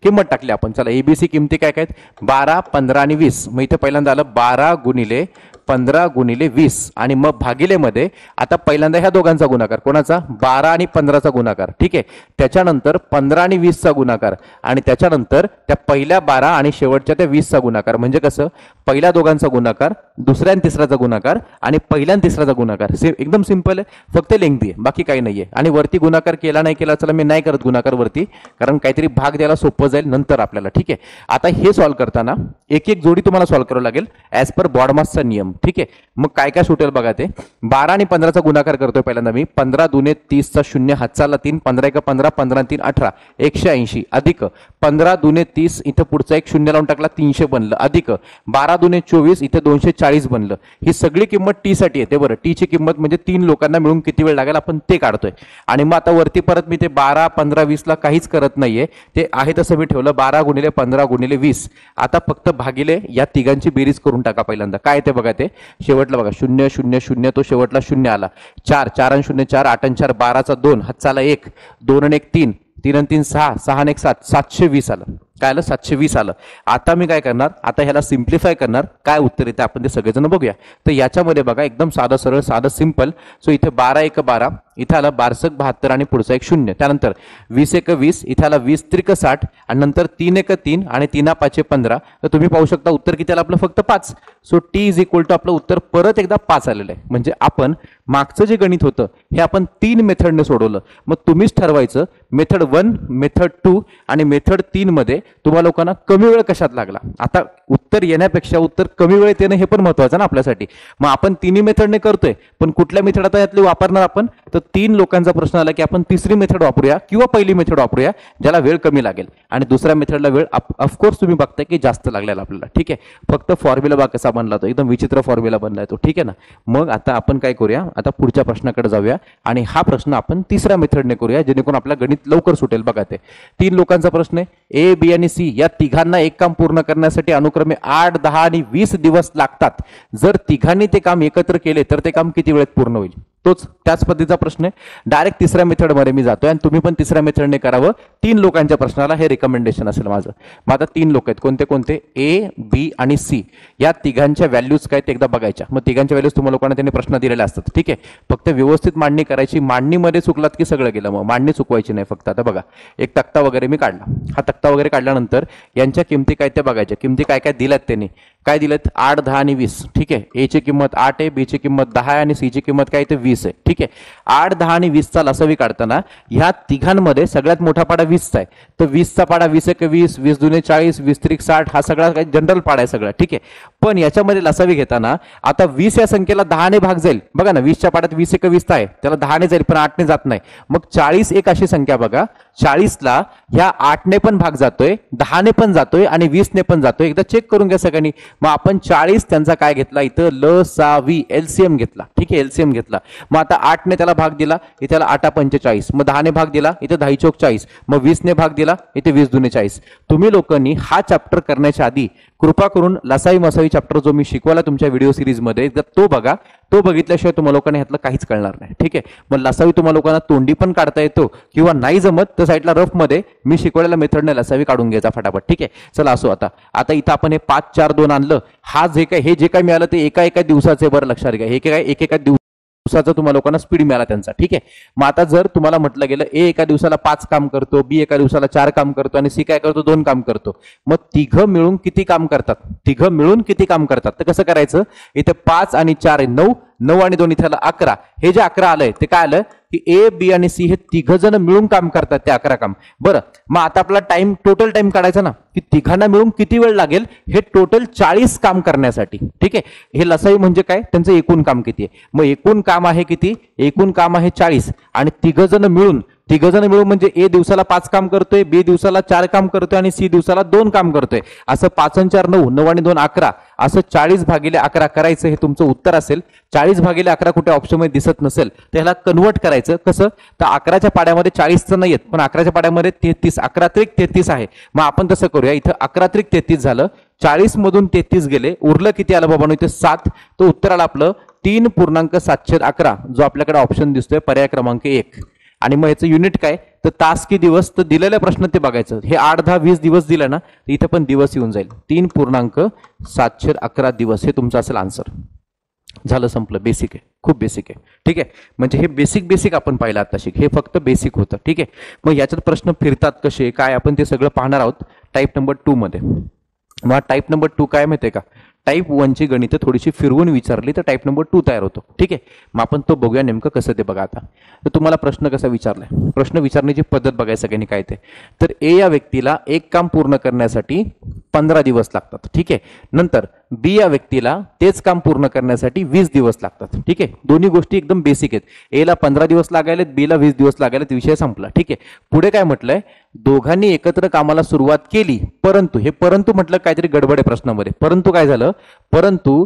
किंमत टाकली आपण. चला, एबीसी किमती काय काय, 12, 15 आणि 20. मग इथे पहिल्यांदा आलं 12 गुणिले 15 गुणिले 20 आणि मग भागिले मध्ये आता पहिल्यांदा ह्या दोघांचा गुणाकार, कोणाचा, 12 आणि 15चा गुणाकार. ठीक आहे, त्याच्यानंतर 15 आणि 20चा गुणाकार आणि त्याच्यानंतर त्या पहिल्या 12 आणि शेवटच्या त्या 20चा गुणाकार. म्हणजे कसं, पहिल्या दोघांचा गुणाकार, दुसऱ्या आणि तिसऱ्याचा गुणाकार आणि पहिल्या आणि तिसऱ्याचा गुणाकार. एकदम सिंपल आहे, फक्त लेंथी आहे, बाकी काही नाहीये. आणि वरती गुणाकार केला नाही केला, चला मी नाही करत गुणाकार वरती, कारण काहीतरी भाग द्यायला सोपं जाईल नंतर आपल्याला. ठीक आहे, आता हे सॉल्व्ह करताना एक एक जोडी तुम्हाला सॉल्व्ह करावं लागेल ऍज पर बॉडमासचा नियम. ठीक आहे, मग काय काय सुटेल बघा. ते 12 आणि 15चा गुणाकार करतोय पहिल्यांदा मी. 15 दुने 30 चा 0 हातचाला 3, 15 1 15, 15 3 18, 180 अधिक 15 दुने 30, इथं पुढचा एक 0 लावून टाकला, 300 बनलं, अधिक 12 दुने 24, इथे 240 बनलं. ही सगळी किंमत टी साठी येते. बरं, टी ची किंमत म्हणजे 3 लोकांना मिळून किती वेळ लागेल आपण ते काढतोय. आणि मग आता वरती परत मी ते 12, 15, 20 ला काहीच करत नाहीये, ते आहे तसं मी ठेवलं. 12 गुणिले 15 गुणिले 20. आता फक्त भागिले या तिघांची बेरीज करून टाका पहिल्यांदा. काय ते बघा, ते शेवटला बघा 0 0 0, तो शेवटला 0 आला. 4 4 आणि 0 4, 8 आणि 4 12चा 2, हातचाला 1, 2 आणि 1 3, 3 आणि 3 6, 6 आणि 1 7, 720 आलं. काय आलं, 720 आलं. आता मी काय करणार, आता ह्याला सिम्प्लिफाय करणार. काय उत्तर येते आपण ते सगळेजण बघूया. तर याच्यामध्ये बघा एकदम साधं सरळ, साधं सिंपल. सो इथे 12 1 12, इथे आला 12 72 आणि पुढचा एक 0. त्यानंतर 20 1 20, इथे आला 20 3 60 आणि नंतर 3 1 3 आणि 3 5 15. तर तुम्ही पाहू शकता उत्तर किती आलं आपलं, फक्त 5. So T is equal to आपलं उत्तर परत एकदा 5 आलेलं आहे. म्हणजे आपण मागचं जे गणित होतं हे आपण 3 मेथडने सोडवलं. मग तुम्हीच ठरवायचं मेथड 1, मेथड 2 आणि मेथड 3 मध्ये तुम्हा लोकांना कमी वेळ कशात लागला. आता उत्तर येण्यापेक्षा उत्तर कमी वेळेत येणं हे पण महत्वाचं ना आपल्यासाठी. मग आपण 3 मेथडने करतोय, पण कुठल्या मेथड आता यातली वापरणार आपण, तर 3 लोकांचा प्रश्न आला की आपण तिसरी मेथड वापरूया किंवा पहिली मेथड वापरूया ज्याला वेळ कमी लागेल. आणि दुसऱ्या मेथडला वेळ ऑफकोर्स तुम्ही बघताय की जास्त लागलेला आपल्याला. ठीक आहे, फक्त फॉर्म्युला बघा कसा बनला, तो एकदम विचित्र फॉर्म्युला बनलाय तो. ठीक आहे ना, मग आता आपण काय करूया, आता पुढच्या प्रश्नाकडे जाऊया आणि हा प्रश्न आपण तिसऱ्या मेथडने करूया जेणेकरून आपला गणित लवकर सुटेल. बघा, ते 3 लोकांचा प्रश्न आहे. ए बी आणि सी या तिघांना एक काम पूर्ण करण्यासाठी अनुक्रमे 8, 10 आणि 20 दिवस लागतात. जर तिघांनी ते काम एकत्र केले तर ते काम किती वेळेत पूर्ण होईल. त्याच पद्धतीचा प्रश्न आहे. डायरेक्ट तिसऱ्या मेथडमध्ये मी जातोय आणि तुम्ही पण तिसऱ्या मेथडने करावं. 3 लोकांच्या प्रश्नाला हे रिकमेंडेशन असेल माझं. मग आता 3 लोक आहेत, कोणते कोणते, ए बी आणि सी. या तिघांच्या व्हॅल्यूज काय ते एकदा बघायच्या. मग तिघांच्या व्हॅल्यूज तुम्हाला लोकांना त्यांनी प्रश्न दिलेले असतात. ठीक आहे, फक्त व्यवस्थित मांडणी करायची. मांडणीमध्ये चुकलात की सगळं गेलं, मग मांडणी चुकवायची नाही. फक्त आता बघा एक तक्ता वगैरे मी काढला. हा तक्ता वगैरे काढल्यानंतर यांच्या किमती काय ते बघायच्या. किमती काय काय दिल्यात त्यांनी, काय दिलेत, 8, 10 आणि 20. ठीक आहे, ए ची किंमत 8 आहे, बी ची किंमत 10 आहे आणि सी ची किंमत काय ते 20 आहे. ठीक आहे, 8, 10 आणि 20चा लसावी काढताना ह्या तिघांमध्ये सगळ्यात मोठा पाडा 20चा आहे. तर 20चा पाडा 20 1 20, 20 दुने 40, 20 3 60, हा सगळा काही जनरल पाडा आहे सगळा. ठीक आहे, पण याच्यामध्ये लसावी घेताना आता 20 या संख्येला 10ने भाग जाईल बघा ना, 20च्या पाड्यात 20 एक 20 आहे, त्याला 10ने जाईल पण 8ने जात नाही. मग 40 एक अशी संख्या बघा, 40ला ह्या 8ने पण भाग जातोय, 10ने पण जातोय आणि 20ने पण जातोय. एकदा चेक करून घ्या सगळ्यांनी. मग आपण 40 त्यांचा काय घेतला इथं, लसावी एलसीएम घेतला. ठीक आहे, एलसीएम घेतला. मग आता 8ने त्याला भाग दिला, इथे त्याला 8 45. मग 10ने भाग दिला, इथे 10 चौक 40. मग 20ने भाग दिला, इथे 20 दुने 40. तुम्ही लोकांनी हा चॅप्टर करण्याच्या आधी कृपा करून लसावी मसावी चॅप्टर जो मी शिकवला तुमच्या व्हिडिओ सिरीजमध्ये तो बघा. तो बघितल्याशिवाय तुम्हाला लोकांना ह्यातलं काहीच कळणार नाही. ठीक आहे, मग लसावी तुम्हाला लोकांना तोंडी पण काढता येतो किंवा नाही जमत तर साईडला रफ मध्ये मी शिकवलेल्या मेथडने लसावी काढून घ्यायचा फटाफट. ठीक आहे, चला असो. आता इथं आपण हे 5 4 2 आणलं. हा जे काय मिळालं ते एका दिवसाचे, बरं लक्षात घ्या, एका दिवसाचा तुम्हाला लोकांना स्पीड मिळाला त्यांचा. ठीक आहे, मग आता जर तुम्हाला म्हटलं गेलं ए एका दिवसाला 5 काम करतो, बी एका दिवसाला 4 काम करतो आणि सी काय करतो 2 काम करतो. मग तिघं मिळून किती काम करतात, तर कसं करायचं, इथे 5 आणि 4 आहे 9, 9 आणि 2 इथे 11. हे जे 11 आलंय ते काय आलं की ए बी आणि सी हे तिघं जण मिळून काम करतात, ते 11 काम. बरं, मग आता आपला टोटल टाइम काढायचा ना, की तिघांना मिळून किती वेळ लागेल हे टोटल 40 काम करण्यासाठी. ठीक आहे, हे लसाई म्हणजे काय, त्यांचं एकूण काम किती आहे. मग एकूण काम आहे किती, एकूण काम आहे 40 आणि तिघं जण मिळून म्हणजे ए दिवसाला 5 काम करतोय, बी दिवसाला 4 काम करतोय आणि सी दिवसाला 2 काम करतोय. असं 5 आणि 4 9, 9 आणि 2 11, असं 40 भागिले 11 करायचं. हे तुमचं उत्तर असेल. 40 भागिले 11 कुठे ऑप्शन मध्ये दिसत नसेल तर ह्याला कन्वर्ट करायचं. कसं, तर 11च्या पाड्यामध्ये 40चं नाही येत, पण 11च्या पाड्यामध्ये 33, 11 त्रिक 33 आहे. मग आपण तसं करूया, इथं 11 त्रिक 33 झालं, 40 मधून 33 गेले, उरलं किती आलं बाबा, इथे 7. तर उत्तर आलं आपलं 3.711, जो आपल्याकडे ऑप्शन दिसतोय पर्याय क्रमांक 1. आणि मग याचं युनिट काय, तर तास की दिवस, तर दिलेल्या प्रश्न ते बघायचं. हे 8 10 20 दिवस दिलं ना, तर इथे पण दिवस येऊन जाईल. 3.711 दिवस हे तुमचं असेल आन्सर. झालं, संपलं. बेसिक आहे, खूप बेसिक आहे. ठीक आहे, म्हणजे हे बेसिक आपण पाहिलं आता शिक, हे फक्त बेसिक होतं. ठीक आहे, मग याच्यात प्रश्न फिरतात कसे काय आपण ते सगळं पाहणार आहोत टाईप नंबर 2 मध्ये. मग टाईप नंबर 2 काय माहितीये का, टाईप 1ची गणितं थोडीशी फिरवून विचारली तर टाईप नंबर 2 तयार होतो. ठीक आहे, मग आपण तो बघूया नेमकं कसं ते बघा. आता तर तुम्हाला प्रश्न कसा विचारलाय, प्रश्न विचारण्याची पद्धत बघायचं सगळ्यांनी काय ते. तर ए या व्यक्तीला एक काम पूर्ण करण्यासाठी 15 दिवस लागतात. ठीक आहे, नंतर बी या व्यक्तीला तेच काम पूर्ण करण्यासाठी 20 दिवस लागतात. ठीक आहे, दोन्ही गोष्टी एकदम बेसिक आहेत. ए ला 15 दिवस लागायलेत, बी ला 20 दिवस लागायलेत, विषय संपला. ठीक आहे, पुढे काय म्हटलंय, दोघांनी एकत्र कामाला सुरुवात केली, परंतु हे परंतु म्हटलं काहीतरी गडबड आहे प्रश्नामध्ये. परंतु काय झालं, परंतु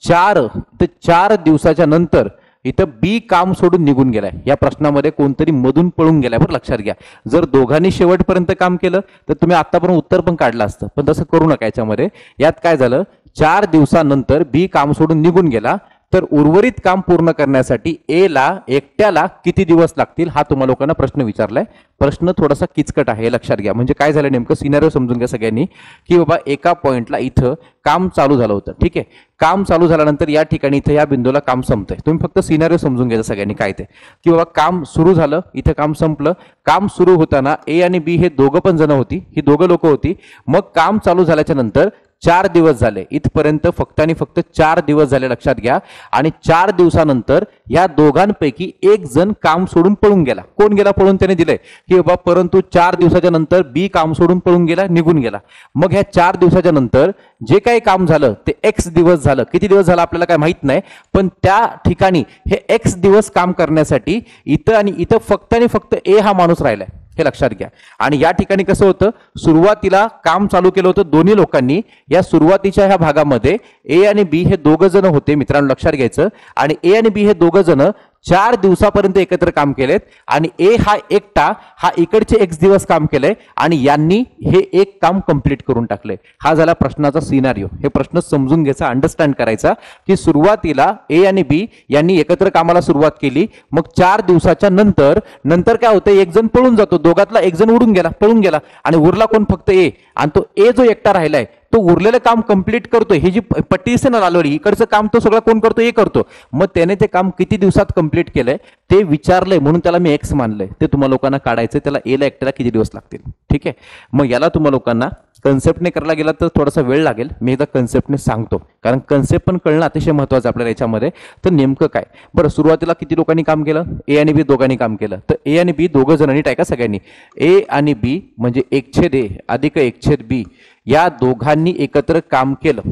4 दिवसाच्या नंतर इथं बी काम सोडून निघून गेलाय. या प्रश्नामध्ये कोणतरी मधून पळून गेलाय, बरं लक्षात घ्या. जर दोघांनी शेवटपर्यंत काम केलं तर तुम्ही आतापर्यंत उत्तर पण काढलं असतं, पण तसं करू नका. याच्यामध्ये यात काय झालं, 4 दिवसानंतर बी काम सोडून निघून गेला, तर उर्वरित काम पूर्ण करण्यासाठी ए ला एकट्याला किती दिवस लागतील हा तुम्हाला लोकांना प्रश्न विचारलाय. प्रश्न थोडासा किचकट आहे, लक्षात घ्या. म्हणजे काय झालं नेमकं सिनारिओ समजून घ्या सगळ्यांनी, की बाबा एका पॉइंटला इथं काम चालू झालं होतं. ठीक आहे, काम चालू झाल्यानंतर या ठिकाणी इथं या बिंदूला काम संपतंय. तुम्ही फक्त सिनारिओ समजून घ्यायचं सगळ्यांनी काय ते, की बाबा काम सुरू झालं, इथं काम संपलं. काम सुरू होताना ए आणि बी हे दोघं पण जण होती, ही दोघं लोक होती. मग काम चालू झाल्याच्या नंतर 4 दिवस झाले, इथपर्यंत फक्त आणि फक्त 4 दिवस झाले, लक्षात घ्या. आणि 4 दिवसानंतर या दोघांपैकी एक जण काम सोडून पळून गेला. कोण गेला पळून, त्याने दिलंय की बाबा परंतु 4 दिवसाच्या नंतर बी काम सोडून पळून गेला, निघून गेला. मग ह्या 4 दिवसाच्या नंतर जे काही काम झालं ते एक्स दिवस झालं. किती दिवस झालं आपल्याला काय माहित नाही, पण त्या ठिकाणी हे एक्स दिवस काम करण्यासाठी इथं आणि इथं फक्त आणि फक्त ए हा माणूस राहिलाय, हे लक्षात घ्या. आणि या ठिकाणी कसं होतं, सुरुवातीला काम चालू केलं होतं दोन्ही लोकांनी. या सुरुवातीच्या ह्या भागामध्ये ए आणि बी हे दोघं जण होते मित्रांनो, लक्षात घ्यायचं. आणि ए आणि बी हे दोघं जण 4 दिवसापर्यंत एकत्र काम केलेत आणि ए हा एकटा हा इकडचे एक्स दिवस काम केलंय आणि यांनी हे एक काम कंप्लीट करून टाकलंय. हा झाला प्रश्नाचा सिनारिओ. हे प्रश्न समजून घ्यायचा, अंडरस्टँड करायचा, की सुरुवातीला ए आणि बी यांनी एकत्र कामाला सुरुवात केली. मग 4 दिवसाच्या नंतर काय होतं, एक जण पळून जातो, दोघातला एक जण पळून गेला आणि उरला कोण, फक्त ए. आणि तो ए जो एकटा राहिलाय तो उरलेलं काम कंप्लीट करतोय. ही जी पट्टी दिसते ना लालवडी, इकडचं काम तो सगळं कोण करतो, ए करतो. मग त्याने ते काम किती दिवसात कंप्लीट केलंय ते विचारलंय, म्हणून त्याला मी एक्स मानलंय. ते तुम्हाला लोकांना काढायचं, त्याला ए ला एकट्याला किती दिवस लागतील. ठीक आहे, मग याला तुम्हाला लोकांना कन्सेप्टने करायला गेला तर थोडासा वेळ लागेल. मी एकदा कन्सेप्टने सांगतो, कारण कन्सेप्ट पण कळणं अतिशय महत्वाचं आपल्याला याच्यामध्ये. तर नेमकं काय, बरं सुरुवातीला किती लोकांनी काम केलं, ए आणि बी दोघांनी काम केलं. तर ए आणि बी दोघं जणांनी टाका सगळ्यांनी, ए आणि बी म्हणजे 1/a अधिक 1/b या दोघांनी एकत्र काम केलं.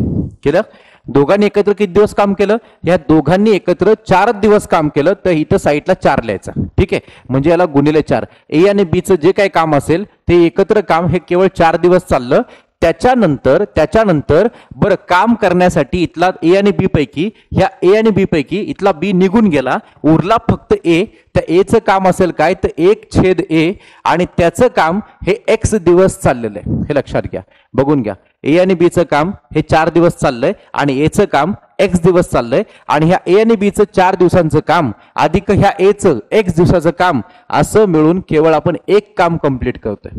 दोघांनी एकत्र किती दिवस काम केलं? या दोघांनी एकत्र 4 दिवस काम केलं, तर इथं साईडला 4 लिहायचं. ठीक आहे, म्हणजे याला गुणिले 4. ए आणि बी चं जे काही काम असेल ते एकत्र काम हे केवळ 4 दिवस चाललं. त्याच्यानंतर बरं, काम करण्यासाठी इथला ए आणि बी पैकी, ह्या ए आणि बी पैकी इथला बी निघून गेला, उरला फक्त ए. त्या एचं काम असेल काय? तर 1/a, आणि त्याचं काम हे x दिवस चाललेलं आहे. हे लक्षात घ्या, बघून घ्या. ए आणि बी चं काम हे 4 दिवस चाललंय आणि एचं काम x दिवस चाललंय, आणि ह्या ए आणि बी चं 4 दिवसांचं काम अधिक ह्या एचं x दिवसाचं काम, असं मिळून केवळ आपण एक काम कंप्लीट करतोय.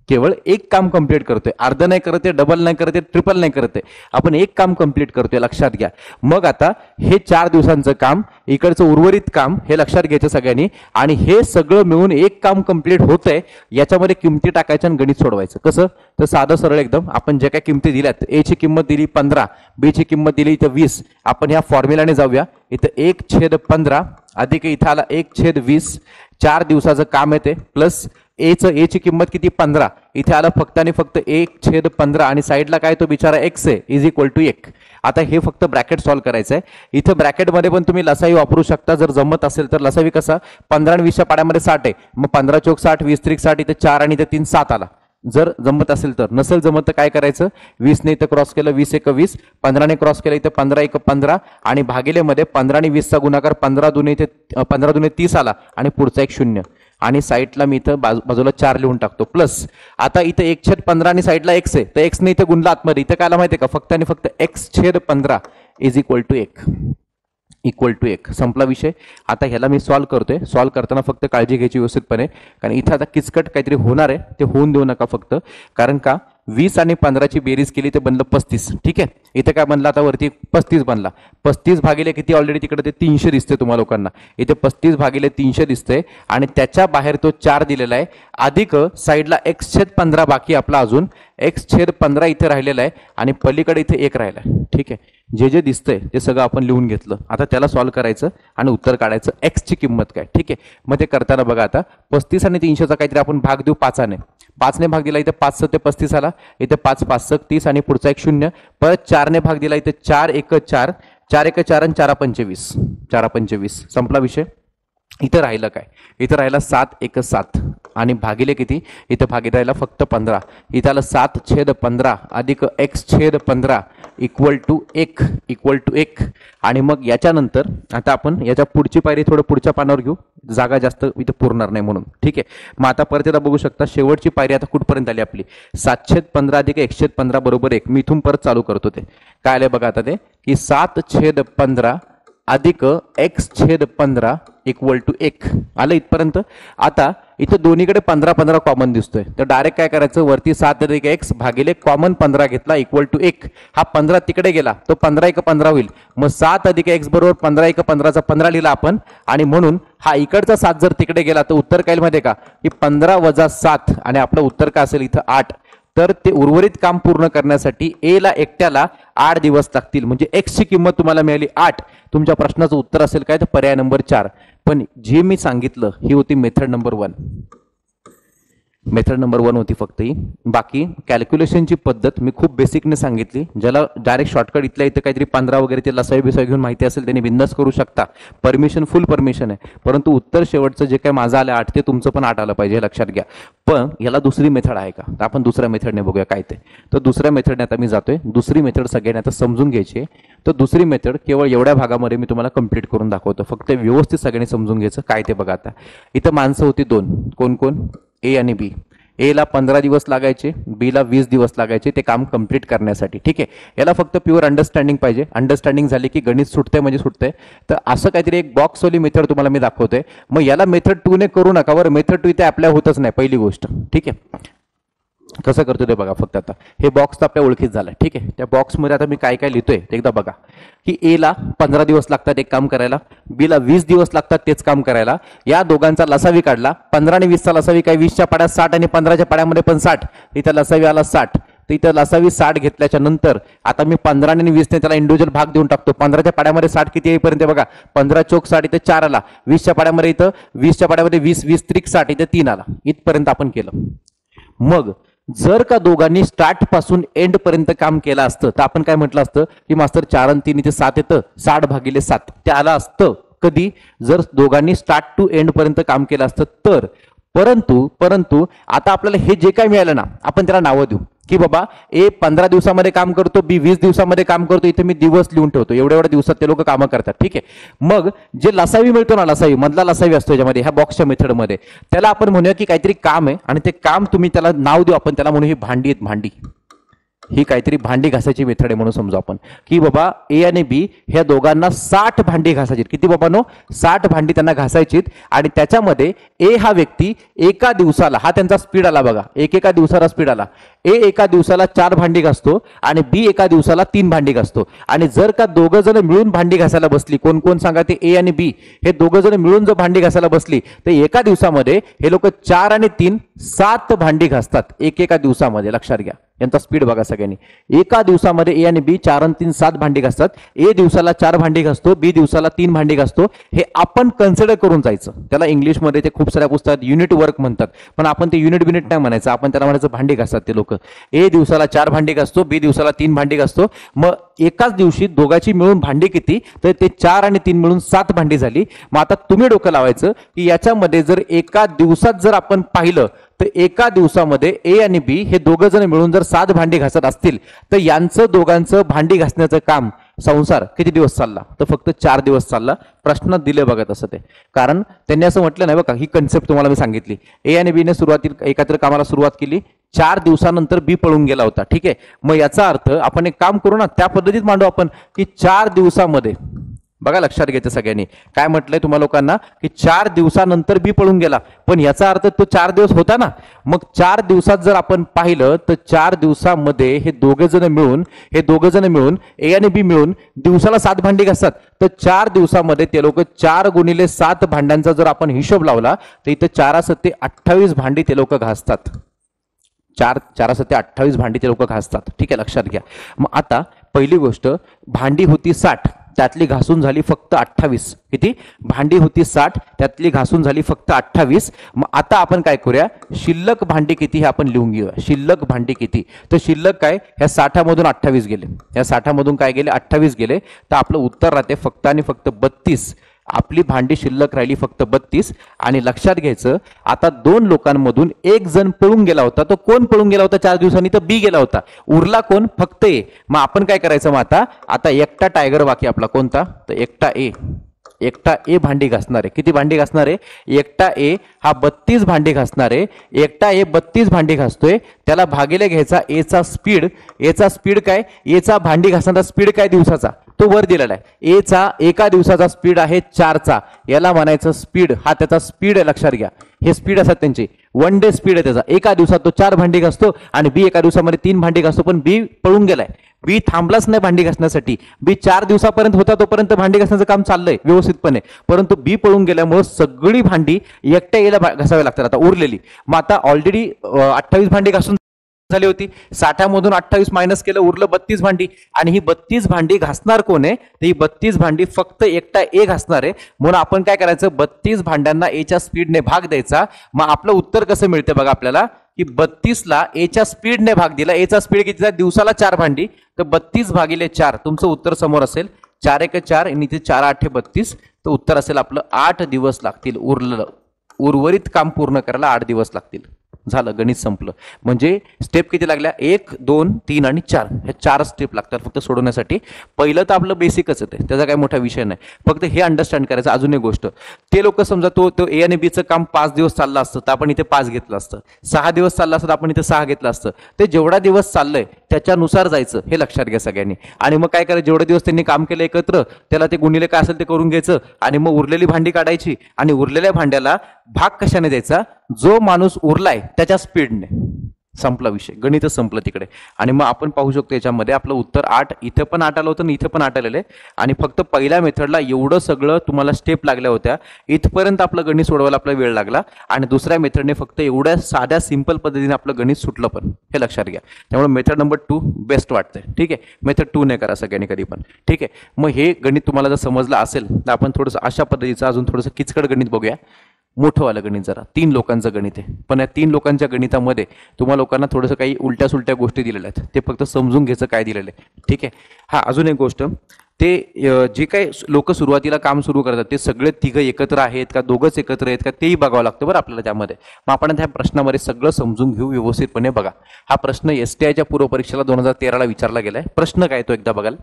केवळ एक काम कंप्लीट करतोय. अर्ध नाही करते, डबल नाही करते, ट्रिपल नाही करते, आपण एक काम कंप्लीट करतोय. लक्षात घ्या. मग आता हे 4 दिवसांचं काम, इकडचं उर्वरित काम, हे लक्षात घ्यायचं सगळ्यांनी. आणि हे सगळं मिळून एक काम कंप्लीट होतंय. याच्यामध्ये किमती टाकायच्या आणि गणित सोडवायचं. कसं? तर साधं सरळ एकदम. आपण जे काय किमती दिल्यात, ए ची किंमत दिली 15, बी ची किंमत दिली इथं 20. आपण ह्या फॉर्म्युलाने जाऊया. इथं 1/15 अधिक इथं आला 1/20. 4 दिवसाचं काम येते, प्लस ए ची किंमत किती? 15. इथे आलं फक्त आणि फक्त 1/15, आणि साईडला काय तो बिचारा x आहे, इज इक्वल टू 1. आता हे फक्त ब्रॅकेट सॉल्व्ह करायचं आहे. इथं ब्रॅकेटमध्ये पण तुम्ही लसावी वापरू शकता जर जमत असेल तर. लसावी कसा? 15 आणि 20च्या पाड्यामध्ये 60 आहे, मग 15 चौक 60, 20 त्रिक 60, इथे 4 आणि इथे 3 7 आला. जर जमत असेल तर. नसेल जमत तर काय करायचं? 20 ने इथं क्रॉस केलं, 20 1 20, 15 ने क्रॉस केलं, इथं 15 1 15, आणि भागिलेमध्ये 15 आणि 20चा गुणाकार 15 दुने इथे 15 दुने 30 आला, आणि पुढचा एक 0, आणि साईडला मी इथं बाजूला 4 लिहून टाकतो. प्लस आता इथं 1/15 आणि साईडला x आहे, तर x ने इथं गुणला आतमध्ये. इथं काय आला माहिती आहे का? फक्त आणि फक्त x/15 is equal to 1. Equal to 1. संपला विषय. आता ह्याला मी सॉल्व्ह करतोय. सॉल्व्ह करताना फक्त काळजी घ्यायची व्यवस्थितपणे, कारण इथं आता किचकट काहीतरी होणार आहे, ते होऊन देऊ नका फक्त. कारण का? 20 आणि 15ची बेरीज केली ते बनलं 35. ठीक आहे, इथे काय बनलं? आता वरती 35 बनला. 35 भागिले किती? ऑलरेडी तिकडे ते 300 दिसते तुम्हाला लोकांना. इथे 35 भागिले 300 दिसते, आणि त्याच्या बाहेर तो 4 दिलेला आहे, अधिक साईडला x/15 बाकी आपला अजून x/15 इथे राहिलेला आहे, आणि पलीकडे इथे 1 राहिला आहे. ठीक आहे, जे जे दिसतंय ते सगळं आपण लिहून घेतलं. आता त्याला सॉल्व्ह करायचं आणि उत्तर काढायचं. x ची किंमत काय? ठीक आहे, मग ते करताना बघा, आता 35 आणि 300चा काहीतरी आपण भाग देऊ 5ने. 5ने भाग दिला, इथे 5 ते 35 आला, इथे 5 5 30, आणि पुढचा एक 0. परत 4ने भाग दिला, इथे 4 1 4, 4 1 4 आणि 4 25, 4 25. संपला विषय. इथं राहिलं काय? इथं राहिला 7 1 7, आणि भागिले किती? इथं भागिले राहिला फक्त 15. इथं आलं 7/15 अधिक x/15 इक्वल टू 1. आणि मग याच्यानंतर आता आपण याच्या पुढची पायरी थोडं पुढच्या पानावर घेऊ, जागा जास्त इथं पुरणार नाही म्हणून. ठीक आहे, मग आता परत एकदा बघू शकता. शेवटची पायरी आता कुठपर्यंत आली आपली? 7/15 अधिक x/15 बरोबर 1. मी इथून परत चालू करतो. ते काय आलंय बघा आता, ते की 7/15 अधिक x/15 इक्वल टू 1 आलं इथपर्यंत. आता इथं दोन्हीकडे 15 कॉमन दिसतोय, तर डायरेक्ट काय करायचं? वरती 7 अधिक x भागिले कॉमन 15 घेतला इक्वल टू 1. हा 15 तिकडे गेला, तो 15 1 15 होईल. मग 7 अधिक x बरोबर 15 1 15चा 15 लिहिला आपण, आणि म्हणून हा इकडचा 7 जर तिकडे गेला तर उत्तर काय माहिती आहे का? की 15 वजा 7, आणि आपलं उत्तर काय असेल इथं 8. तर ते उर्वरित काम पूर्ण करण्यासाठी ए ला एकट्याला 8 दिवस लागतील. म्हणजे x ची किंमत तुम्हाला मिळाली 8. तुमच्या प्रश्नाचं उत्तर असेल काय? तर पर्याय नंबर 4. पण जे मी सांगितलं ही होती मेथड नंबर 1. मेथड नंबर 1 होती फक्त ही. बाकी कॅल्क्युलेशनची पद्धत मी खूप बेसिकने सांगितली. ज्याला डायरेक्ट शॉर्टकट इथल्या इथं काहीतरी 15 वगैरे ते लसावी बिसावी घेऊन माहिती असेल त्यांनी बिंदास करू शकता. परमिशन, फुल परमिशन आहे. परंतु उत्तर शेवटचं जे काय माझं आलं 8 ते तुमचं पण 8 आलं पाहिजे, लक्षात घ्या. पण याला दुसरी मेथड आहे का? तर आपण दुसऱ्या मेथडने बघूया काय ते. तर दुसऱ्या मेथडने आता मी जातोय. दुसरी मेथड सगळ्यांनी आता समजून घ्यायची आहे. तर दुसरी मेथड केवळ एवढ्या भागामध्ये मी तुम्हाला कंप्लीट करून दाखवतो. फक्त व्यवस्थित सगळ्यांनी समजून घ्यायचं काय ते बघा. आता इथं माणसं होती 2. कोण कोण? ए आणि बी. ए ला 15 दिवस लागायचे, बी ला 20 दिवस लागायचे ते काम कंप्लीट करण्यासाठी. ठीक आहे, याला फक्त प्युअर अंडरस्टँडिंग पाहिजे. अंडरस्टँडिंग झाली की गणित सुटतंय म्हणजे सुटतंय. तर असं काहीतरी एक बॉक्सवाली मेथड तुम्हाला मी दाखवतोय. मग याला मेथड 2 ने करू नका बरं. मेथड 2 इथे अप्लाय होतच नाही, पहिली गोष्ट. ठीक आहे, कसं करतो ते बघा. फक्त आता हे बॉक्स तर आपल्या ओळखीत झालं. ठीक आहे, त्या बॉक्समध्ये आता मी काय काय लिहितोय ते एकदा बघा. की ए ला 15 दिवस लागतात एक काम करायला, बी ला 20 दिवस लागतात तेच काम करायला. या दोघांचा लसावी काढला. 15 आणि 20चा लसावी काय? 20च्या पाड्यात 60 आणि 15च्या पाड्यामध्ये पण 60. इथं लसावी आला 60. तर इथं लसावी 60 घेतल्याच्या नंतर आता मी 15 आणि 20 ने त्याला इंडिव्हिज्युअल भाग देऊन टाकतो. 15च्या पाड्यामध्ये 60 किती येईपर्यंत बघा. 15 चौक 60 इथे 4 आला. 20च्या पाड्यामध्ये इथं 20च्या पाड्यामध्ये 20 20 त्रिक 60 इथे 3 आला. इथपर्यंत आपण केलं. मग जर का दोघांनी स्टार्ट पासून एंड पर्यंत काम केलं असतं तर आपण काय म्हटलं असतं की मास्तर 4 आणि 3 इथे 7 येतं, 60/7 ते आलं असतं कधी, जर दोघांनी स्टार्ट टू एंड पर्यंत काम केलं असतं तर. परंतु आता आपल्याला हे जे काय मिळालं ना आपण त्याला नावं देऊ की बाबा ए 15 दिवसामध्ये काम करतो, बी 20 दिवसामध्ये काम करतो. इथे मी दिवस लिहून ठेवतो, एवढ्या दिवसात ते लोक कामं करतात. ठीक आहे. मग जे लसावी मिळतो ना, लसावी मधला लसावी असतो याच्यामध्ये, ह्या बॉक्सच्या मेथडमध्ये, त्याला आपण म्हणूया की काहीतरी काम आहे आणि ते काम तुम्ही त्याला नाव देऊ, आपण त्याला म्हणू ही भांडी आहेत, भांडी. ही काहीतरी भांडी घासायची मेथड आहे म्हणून समजू आपण की बाबा ए आणि बी ह्या दोघांना 60 भांडी घासायची. किती बाबांनो? 60 भांडी त्यांना घासायची. आणि त्याच्यामध्ये ए हा व्यक्ती एका दिवसाला, हा त्यांचा स्पीड आला बघा, एका दिवसाला स्पीड आला. ए एका दिवसाला 4 भांडी घासतो आणि बी एका दिवसाला 3 भांडी घासतो. आणि जर का दोघं जण मिळून भांडी घासायला बसली, कोण कोण सांगा, ते ए आणि बी हे दोघं जण मिळून जर भांडी घासायला बसली तर एका दिवसामध्ये हे लोक 4 आणि 3 7 भांडी घासतात एका दिवसामध्ये. लक्षात घ्या यांचा स्पीड बघा सगळ्यांनी. एका दिवसामध्ये ए आणि बी 4 आणि 3 7 भांडी घासतात. ए दिवसाला 4 भांडी घासतो, बी दिवसाला 3 भांडी घासतो. हे आपण कन्सिडर करून जायचं. त्याला इंग्लिशमध्ये ते खूप साऱ्या पुस्तकात युनिट वर्क म्हणतात, पण आपण ते युनिट नाही म्हणायचं, आपण त्याला म्हणायचं भांडी घासतात ते लोक. ए दिवसाला 4 भांडी घासतो, बी दिवसाला 3 भांडी घासतो. मग एकाच दिवशी दोघांची मिळून भांडी किती, तर ते 4 आणि 3 मिळून 7 भांडी झाली. मग आता तुम्ही डोकं लावायचं की याच्यामध्ये जर एका दिवसात जर आपण पाहिलं तर एका दिवसामध्ये ए आणि बी हे दोघं जण मिळून जर 7 भांडी घासत असतील तर यांचं दोघांचं भांडी घासण्याचं काम, संसार किती दिवस चालला, तर फक्त 4 दिवस चालला. प्रश्नात दिले बघा तसं ते, कारण त्यांनी असं म्हटलं नाही बघा, ही कन्सेप्ट तुम्हाला मी सांगितली. ए आणि बीने सुरुवातीला एकत्र कामाला सुरुवात केली, 4 दिवसानंतर बी पळून गेला होता. ठीक आहे. मग याचा अर्थ आपण एक काम करू ना, त्या पद्धतीत मांडू आपण की 4 दिवसामध्ये, बघा लक्षात घ्यायचं सगळ्यांनी, काय म्हटलंय तुम्हा लोकांना की 4 दिवसानंतर बी पळून गेला, पण याचा अर्थ तो 4 दिवस होता ना. मग 4 दिवसात जर आपण पाहिलं तर 4 दिवसामध्ये हे दोघे जण मिळून ए आणि बी मिळून दिवसाला 7 भांडी घासतात. तर 4 दिवसामध्ये ते लोक 4 गुणिले 7 भांड्यांचा जर आपण हिशोब लावला तर इथं 4 7 28 भांडी ते लोक घासतात. 4 7 28 भांडी ते लोक घासतात. ठीक आहे, लक्षात घ्या. मग आता पहिली गोष्ट, भांडी होती 60, त्यातली घासून झाली फक्त 28. किती भांडी होती? 60, त्यातली घासून झाली फक्त 28. मग आता आपण काय करूया, शिल्लक भांडी किती हे आपण लिहून घेऊया. शिल्लक भांडी किती, तर शिल्लक काय, ह्या 60 मधून 28 गेले, ह्या 60 मधून काय गेले, 28 गेले. तर आपलं उत्तर राहते फक्त आणि फक्त 32. आपली भांडी शिल्लक राहिली फक्त 32. आणि लक्षात घ्यायचं, आता 2 लोकांमधून एक जण पळून गेला होता. तो कोण पळून गेला होता 4 दिवसांनी, तर बी गेला होता. उरला कोण, फक्त ए. मग आपण काय करायचं, मग आता एकटा टायगर बाकी आपला कोणता, तर एकटा ए भांडी घासणार आहे. किती भांडी घासणार आहे, एकटा ए हा 32 भांडी घासणार आहे. एकटा ए 32 भांडी घासतोय, त्याला भागिले घ्यायचा एचा स्पीड काय, एचा भांडी घासण्याचा स्पीड काय दिवसाचा, तो वर दिलेला आहे. एचा एका दिवसाचा स्पीड आहे 4चा, याला म्हणायचं स्पीड, हा त्याचा स्पीड आहे. लक्षात घ्या, हे स्पीड असतात त्यांची, 1 डे स्पीड आहे त्याचा. एका दिवसात तो 4 भांडी घासतो आणि बी एका दिवसामध्ये 3 भांडी घासतो. पण बी पळून गेलाय, बी थांबलाच नाही भांडी घासण्यासाठी. बी 4 दिवसापर्यंत होता तोपर्यंत भांडी घासण्याचं काम चाललंय व्यवस्थितपणे, परंतु बी पळून गेल्यामुळे सगळी भांडी एकट्या याला घासावी लागतात आता उरलेली. मग आता ऑलरेडी 28 भांडी घासून झाली होती, 60 मधून 28 मायनस केलं, उरलं 32 भांडी. आणि ही 32 भांडी घासणार कोण आहे, तर ही 32 भांडी फक्त एकटा ए घासणार आहे. म्हणून आपण काय करायचं, 32 भांड्यांना एच्या स्पीडने भाग द्यायचा. मग आपलं उत्तर कसं मिळते बघा आपल्याला, की 32ला एच्या स्पीडने भाग दिला. एचा स्पीड किती, दिवसाला 4 भांडी, तर 32 भागिले 4, तुमचं उत्तर समोर असेल. 4 1 4 आणि इथे 4 8 32, तर उत्तर असेल आपलं 8 दिवस लागतील. उर्वरित काम पूर्ण करायला 8 दिवस लागतील. झालं, गणित संपलं. म्हणजे स्टेप किती लागल्या, 1 2 3 आणि 4, हे 4 स्टेप लागतात फक्त सोडवण्यासाठी. पहिलं तर आपलं बेसिकच आहे, त्याचा काही मोठा विषय नाही, फक्त हे अंडरस्टँड करायचं. अजून एक गोष्ट, ते लोक समजा तो ए आणि बीचं काम 5 दिवस चाललं असतं तर आपण इथे 5 घेतलं असतं, 6 दिवस चाललं असतं तर आपण इथे 6 घेतलं असतं. ते जेवढा दिवस चाललंय त्याच्यानुसार जायचं, हे लक्षात घ्या सगळ्यांनी. आणि मग काय करायचं, जेवढे दिवस त्यांनी काम केलं एकत्र, त्याला ते गुणिले काय असेल ते करून घ्यायचं. आणि मग उरलेली भांडी काढायची आणि उरलेल्या भांड्याला भाग कशाने द्यायचा, जो माणूस उरलाय त्याच्या स्पीडने. संपला विषय, गणितच संपलं तिकडे. आणि मग आपण पाहू शकतो याच्यामध्ये आपलं उत्तर 8, इथे पण 8 आलं होतं आणि इथे पण 8 आलेलं आहे. आणि फक्त पहिल्या मेथडला एवढं सगळं तुम्हाला स्टेप लागल्या होत्या, इथपर्यंत आपलं गणित सोडवायला आपला वेळ लागला. आणि दुसऱ्या मेथडने फक्त एवढ्या साध्या सिंपल पद्धतीने आपलं गणित सुटलं पण, हे लक्षात घ्या. त्यामुळे मेथड नंबर 2 बेस्ट वाटतंय. ठीक आहे, मेथड 2 नाही करा सगळ्यांनी कधी पण. ठीक आहे, मग हे गणित तुम्हाला जर समजलं असेल तर आपण थोडंसं अशा पद्धतीचं अजून थोडंसं किचकट गणित बघूया. मोठंवालं गणित जरा 3 लोकांचं गणित आहे, पण या 3 लोकांच्या गणितामध्ये तुम्हा लोकांना थोडंसं काही उलट्या सुलट्या गोष्टी दिलेल्या आहेत, ते फक्त समजून घ्यायचं काय दिलेलं आहे. ठीक आहे. हा अजून एक गोष्ट, ते जे काही लोक सुरुवातीला काम सुरू करतात ते सगळे तिघं एकत्र आहेत का, दोघंच एकत्र आहेत का, तेही बघावं लागतं बरं आपल्याला त्यामध्ये. मग आपण त्या प्रश्नामध्ये सगळं समजून घेऊ, व्यवस्थितपणे बघा. हा प्रश्न STIच्या पूर्व परीक्षेला 2013ला विचारला गेलाय. प्रश्न काय तो एकदा बघाल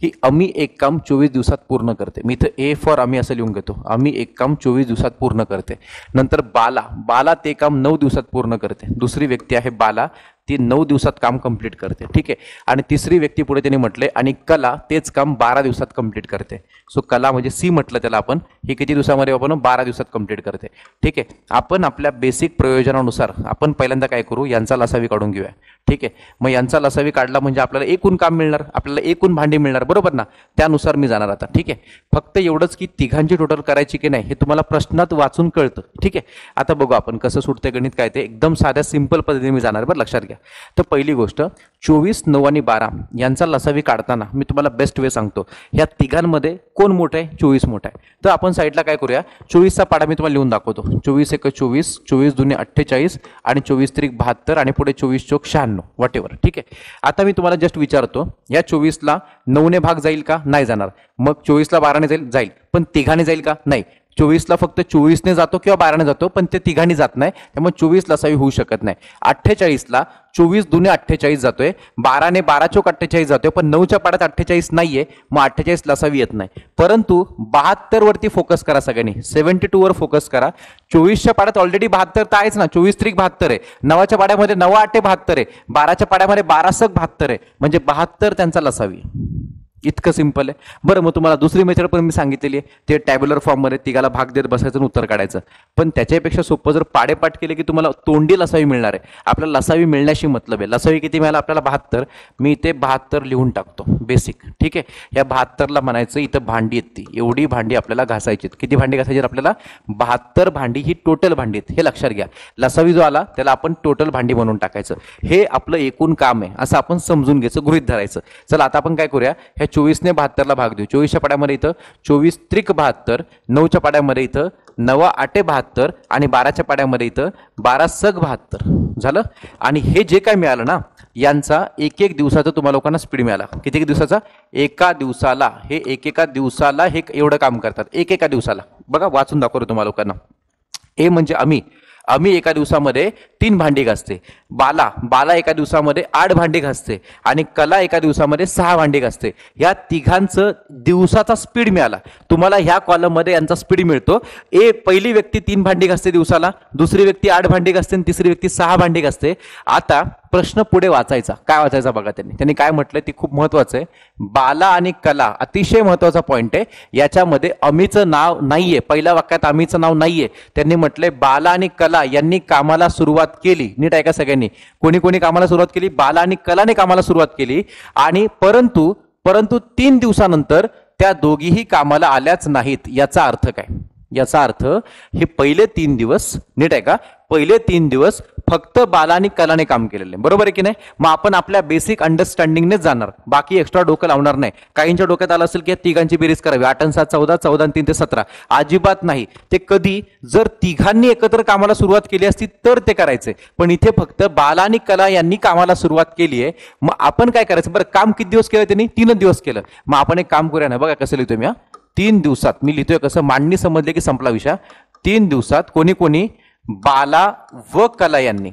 की अमी एक काम 24 दिवसात पूर्ण करते. मी इथं A फॉर आम्ही असं लिहून घेतो. आम्ही एक काम 24 दिवसात पूर्ण करते. नंतर बाला ते काम 9 दिवसात पूर्ण करते. दुसरी व्यक्ती आहे बाला, ती 9 दिवसात काम कंप्लीट करते. ठीक आहे. आणि तिसरी व्यक्ती पुढे त्यांनी म्हटले आणि कला तेच काम 12 दिवसात कंप्लीट करते. सो कला म्हणजे C म्हटलं त्याला आपण, हे किती दिवसामध्ये आपण 12 दिवसात कंप्लीट करते. ठीक आहे. आपण आपल्या बेसिक प्रयोजनानुसार आपण पहिल्यांदा काय करू, यांचा लसावी काढून घेऊया. ठीक आहे. मग यांचा लसावी काढला म्हणजे आपल्याला एकूण काम मिळणार, आपल्याला एकूण भांडी मिळणार, बरोबर ना. त्यानुसार मी जाणार आता. ठीक आहे. फक्त एवढंच की तिघांची टोटल करायची की नाही हे तुम्हाला प्रश्नात वाचून कळतं. ठीक आहे. आता बघू आपण कसं सुटते गणित काय ते. एकदम साध्या सिंपल पद्धतीने मी जाणार, बरं लक्षात घ्या. तर पहिली गोष्ट 24, 9 आणि 12 यांचा लसावी काढताना मी तुम्हाला बेस्ट वे सांगतो. या तिघांमध्ये कोण मोठं आहे, 24 मोठा आहे. तर आपण साईडला काय करूया, 24चा पाडा मी तुम्हाला लिहून दाखवतो. 24 एक 24, 24 दुने 48 आणि 24 त्रिक 72 आणि पुढे 24 चौक 96 वॉटेवर. ठीक आहे. आता मी तुम्हाला जस्ट विचारतो, या 24ला 9ने भाग जाईल का, नाही जाणार. मग 24ला 12ने जाईल, पण तिघाने जाईल का, नाही. 24ला फक्त 24ने जातो किंवा 12ने जातो, पण ते तिघांनी जात नाही, त्यामुळे 24 लसावी होऊ शकत नाही. 48ला 24 दुने 48 जातोय, 12ने 12 चौक 48 जातोय, पण 9च्या पाड्यात 48 नाहीये, मग 48 लसावी येत नाही. परंतु 72 वरती फोकस करा सगळ्यांनी, 72 वर फोकस करा. 24च्या पाड्यात ऑलरेडी 72 तर आहेच ना, 24 त्रिक 72 आहे. 9च्या पाड्यामध्ये 9 8 72 आहे, 12च्या पाड्यामध्ये 12 सक 72 आहे, म्हणजे 72 त्यांचा लसावी. इतकं सिंपल आहे. बरं, मग तुम्हाला दुसरी मेथड पण मी सांगितलेली आहे, ते टॅब्युलर फॉर्ममध्ये तिघाला भाग देत बसायचं आणि उत्तर काढायचं. पण त्याच्यापेक्षा सोपं जर पाडेपाठ केले की तुम्हाला तोंडी लसावी मिळणार आहे. आपल्याला लसावी मिळण्याशी मतलब आहे. लसावी किती मिळाला आपल्याला, 72. मी इथे 72 लिहून टाकतो बेसिक. ठीक आहे. या 72ला म्हणायचं इथं भांडी येते, एवढी भांडी आपल्याला घासायची. किती भांडी घासायची आपल्याला, 72 भांडी ही टोटल भांडी आहेत, हे लक्षात घ्या. लसावी जो आला त्याला आपण टोटल भांडी म्हणून टाकायचं. हे आपलं एकूण काम आहे असं आपण समजून घ्यायचं, गृहीत धरायचं. चला आता आपण काय करूया, 24ने 72ला भाग देऊ. 24च्या पाड्यामध्ये इथं 24 त्रिक 72, 9च्या पाड्यामध्ये इथं 9 8 72 आणि 12च्या पाड्यामध्ये इथं 12 सक 72 झालं. आणि हे जे काय मिळालं ना, यांचा एक एक दिवसाचा तुम्हाला लोकांना स्पीड मिळाला. किती दिवसाचा, एका दिवसाला. हे एकेका दिवसाला हे एवढं काम करतात, एकेका दिवसाला. बघा वाचून दाखवतो तुम्हाला लोकांना. ए म्हणजे आम्ही एका दिवसामध्ये 3 भांडी घासते. बाला एका दिवसामध्ये 8 भांडी घासते आणि कला एका दिवसामध्ये 6 भांडी घासते. या तिघांचं दिवसाचा स्पीड मिळाला तुम्हाला. ह्या कॉलम मध्ये यांचा स्पीड मिळतो. पहिली व्यक्ती 3 भांडी घासते दिवसाला, दुसरी व्यक्ती 8 भांडी घासते आणि तिसरी व्यक्ती 6 भांडी घासते. आता प्रश्न पुढे वाचायचा, काय वाचायचा बघा. त्यांनी काय म्हटलंय ते खूप महत्वाचं आहे. बाला आणि कला अतिशय महत्वाचा पॉइंट आहे. याच्यामध्ये अमीचं नाव नाहीये, पहिल्या वाक्यात अमीचं नाव नाहीये. त्यांनी म्हटलंय बाला आणि कला यांनी कामाला सुरुवात केली. नीट ऐका सगळ्यांनी, कोणी कोणी कामाला सुरुवात केली, बाला आणि कलाने कामाला सुरुवात केली. आणि परंतु 3 दिवसानंतर त्या दोघीही कामाला आल्याच नाहीत. याचा अर्थ काय, याचा अर्थ हे पहिले 3 दिवस, नीट आहे का, पहिले 3 दिवस फक्त बाला आणि कलाने काम केलेले, बरोबर आहे की नाही. मग आपण आपल्या बेसिक अंडरस्टँडिंगनेच जाणार, बाकी एक्स्ट्रा डोकं लावणार नाही. काहींच्या डोक्यात आलं असेल की तिघांची बेरीज करावी, 8 आणि 7 14, 14 आणि 3 ते 17. अजिबात नाही. ते कधी जर तिघांनी एकत्र कामाला सुरुवात केली असती तर ते करायचे, पण इथे फक्त बाला आणि कला यांनी कामाला सुरुवात केली आहे. मग आपण काय करायचं, बरं काम किती दिवस केलं त्यांनी, 3 दिवस केलं. मग आपण एक काम करूया ना, बघा कसं लिहितोय मी. 3 दिवसात मी लिहितोय कसं, मांडणी समजले की संपला विषय. 3 दिवसात कोणी कोणी, बाला व कला यांनी,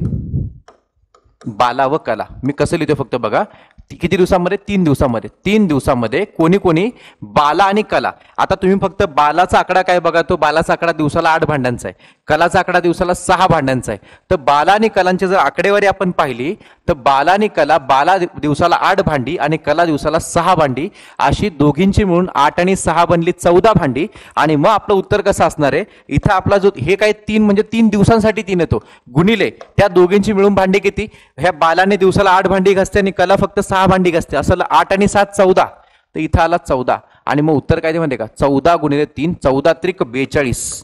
बाला व कला मी कसं लिहितोय फक्त बघा. किती दिवसामध्ये, 3 दिवसामध्ये. 3 दिवसामध्ये कोणी कोणी, बाला आणि कला. आता तुम्ही फक्त बालाचा आकडा काय बघा, तो बालाचा आकडा दिवसाला 8 भांड्यांचा आहे, कलाचा आकडा दिवसाला 6 भांड्यांचा आहे. तर बाला आणि कलांची जर आकडेवारी आपण पाहिली तर बाला आणि कला, बाला दिवसाला 8 भांडी आणि कला दिवसाला 6 भांडी, अशी दोघींची मिळून 8 आणि 6 बनली 14 भांडी. आणि मग आपलं उत्तर कसं असणार आहे, इथं आपला जो हे काय 3 म्हणजे 3 दिवसांसाठी 3 येतो, गुणिले त्या दोघींची मिळून भांडी किती, ह्या बालाने दिवसाला 8 भांडी घासते आणि कला फक्त 6 भांडी घासते, असं 8 आणि 7 14. तर इथं आला 14 आणि मग उत्तर काय ते म्हणते का, 14 गुणिले 3, 14 त्रिक 42.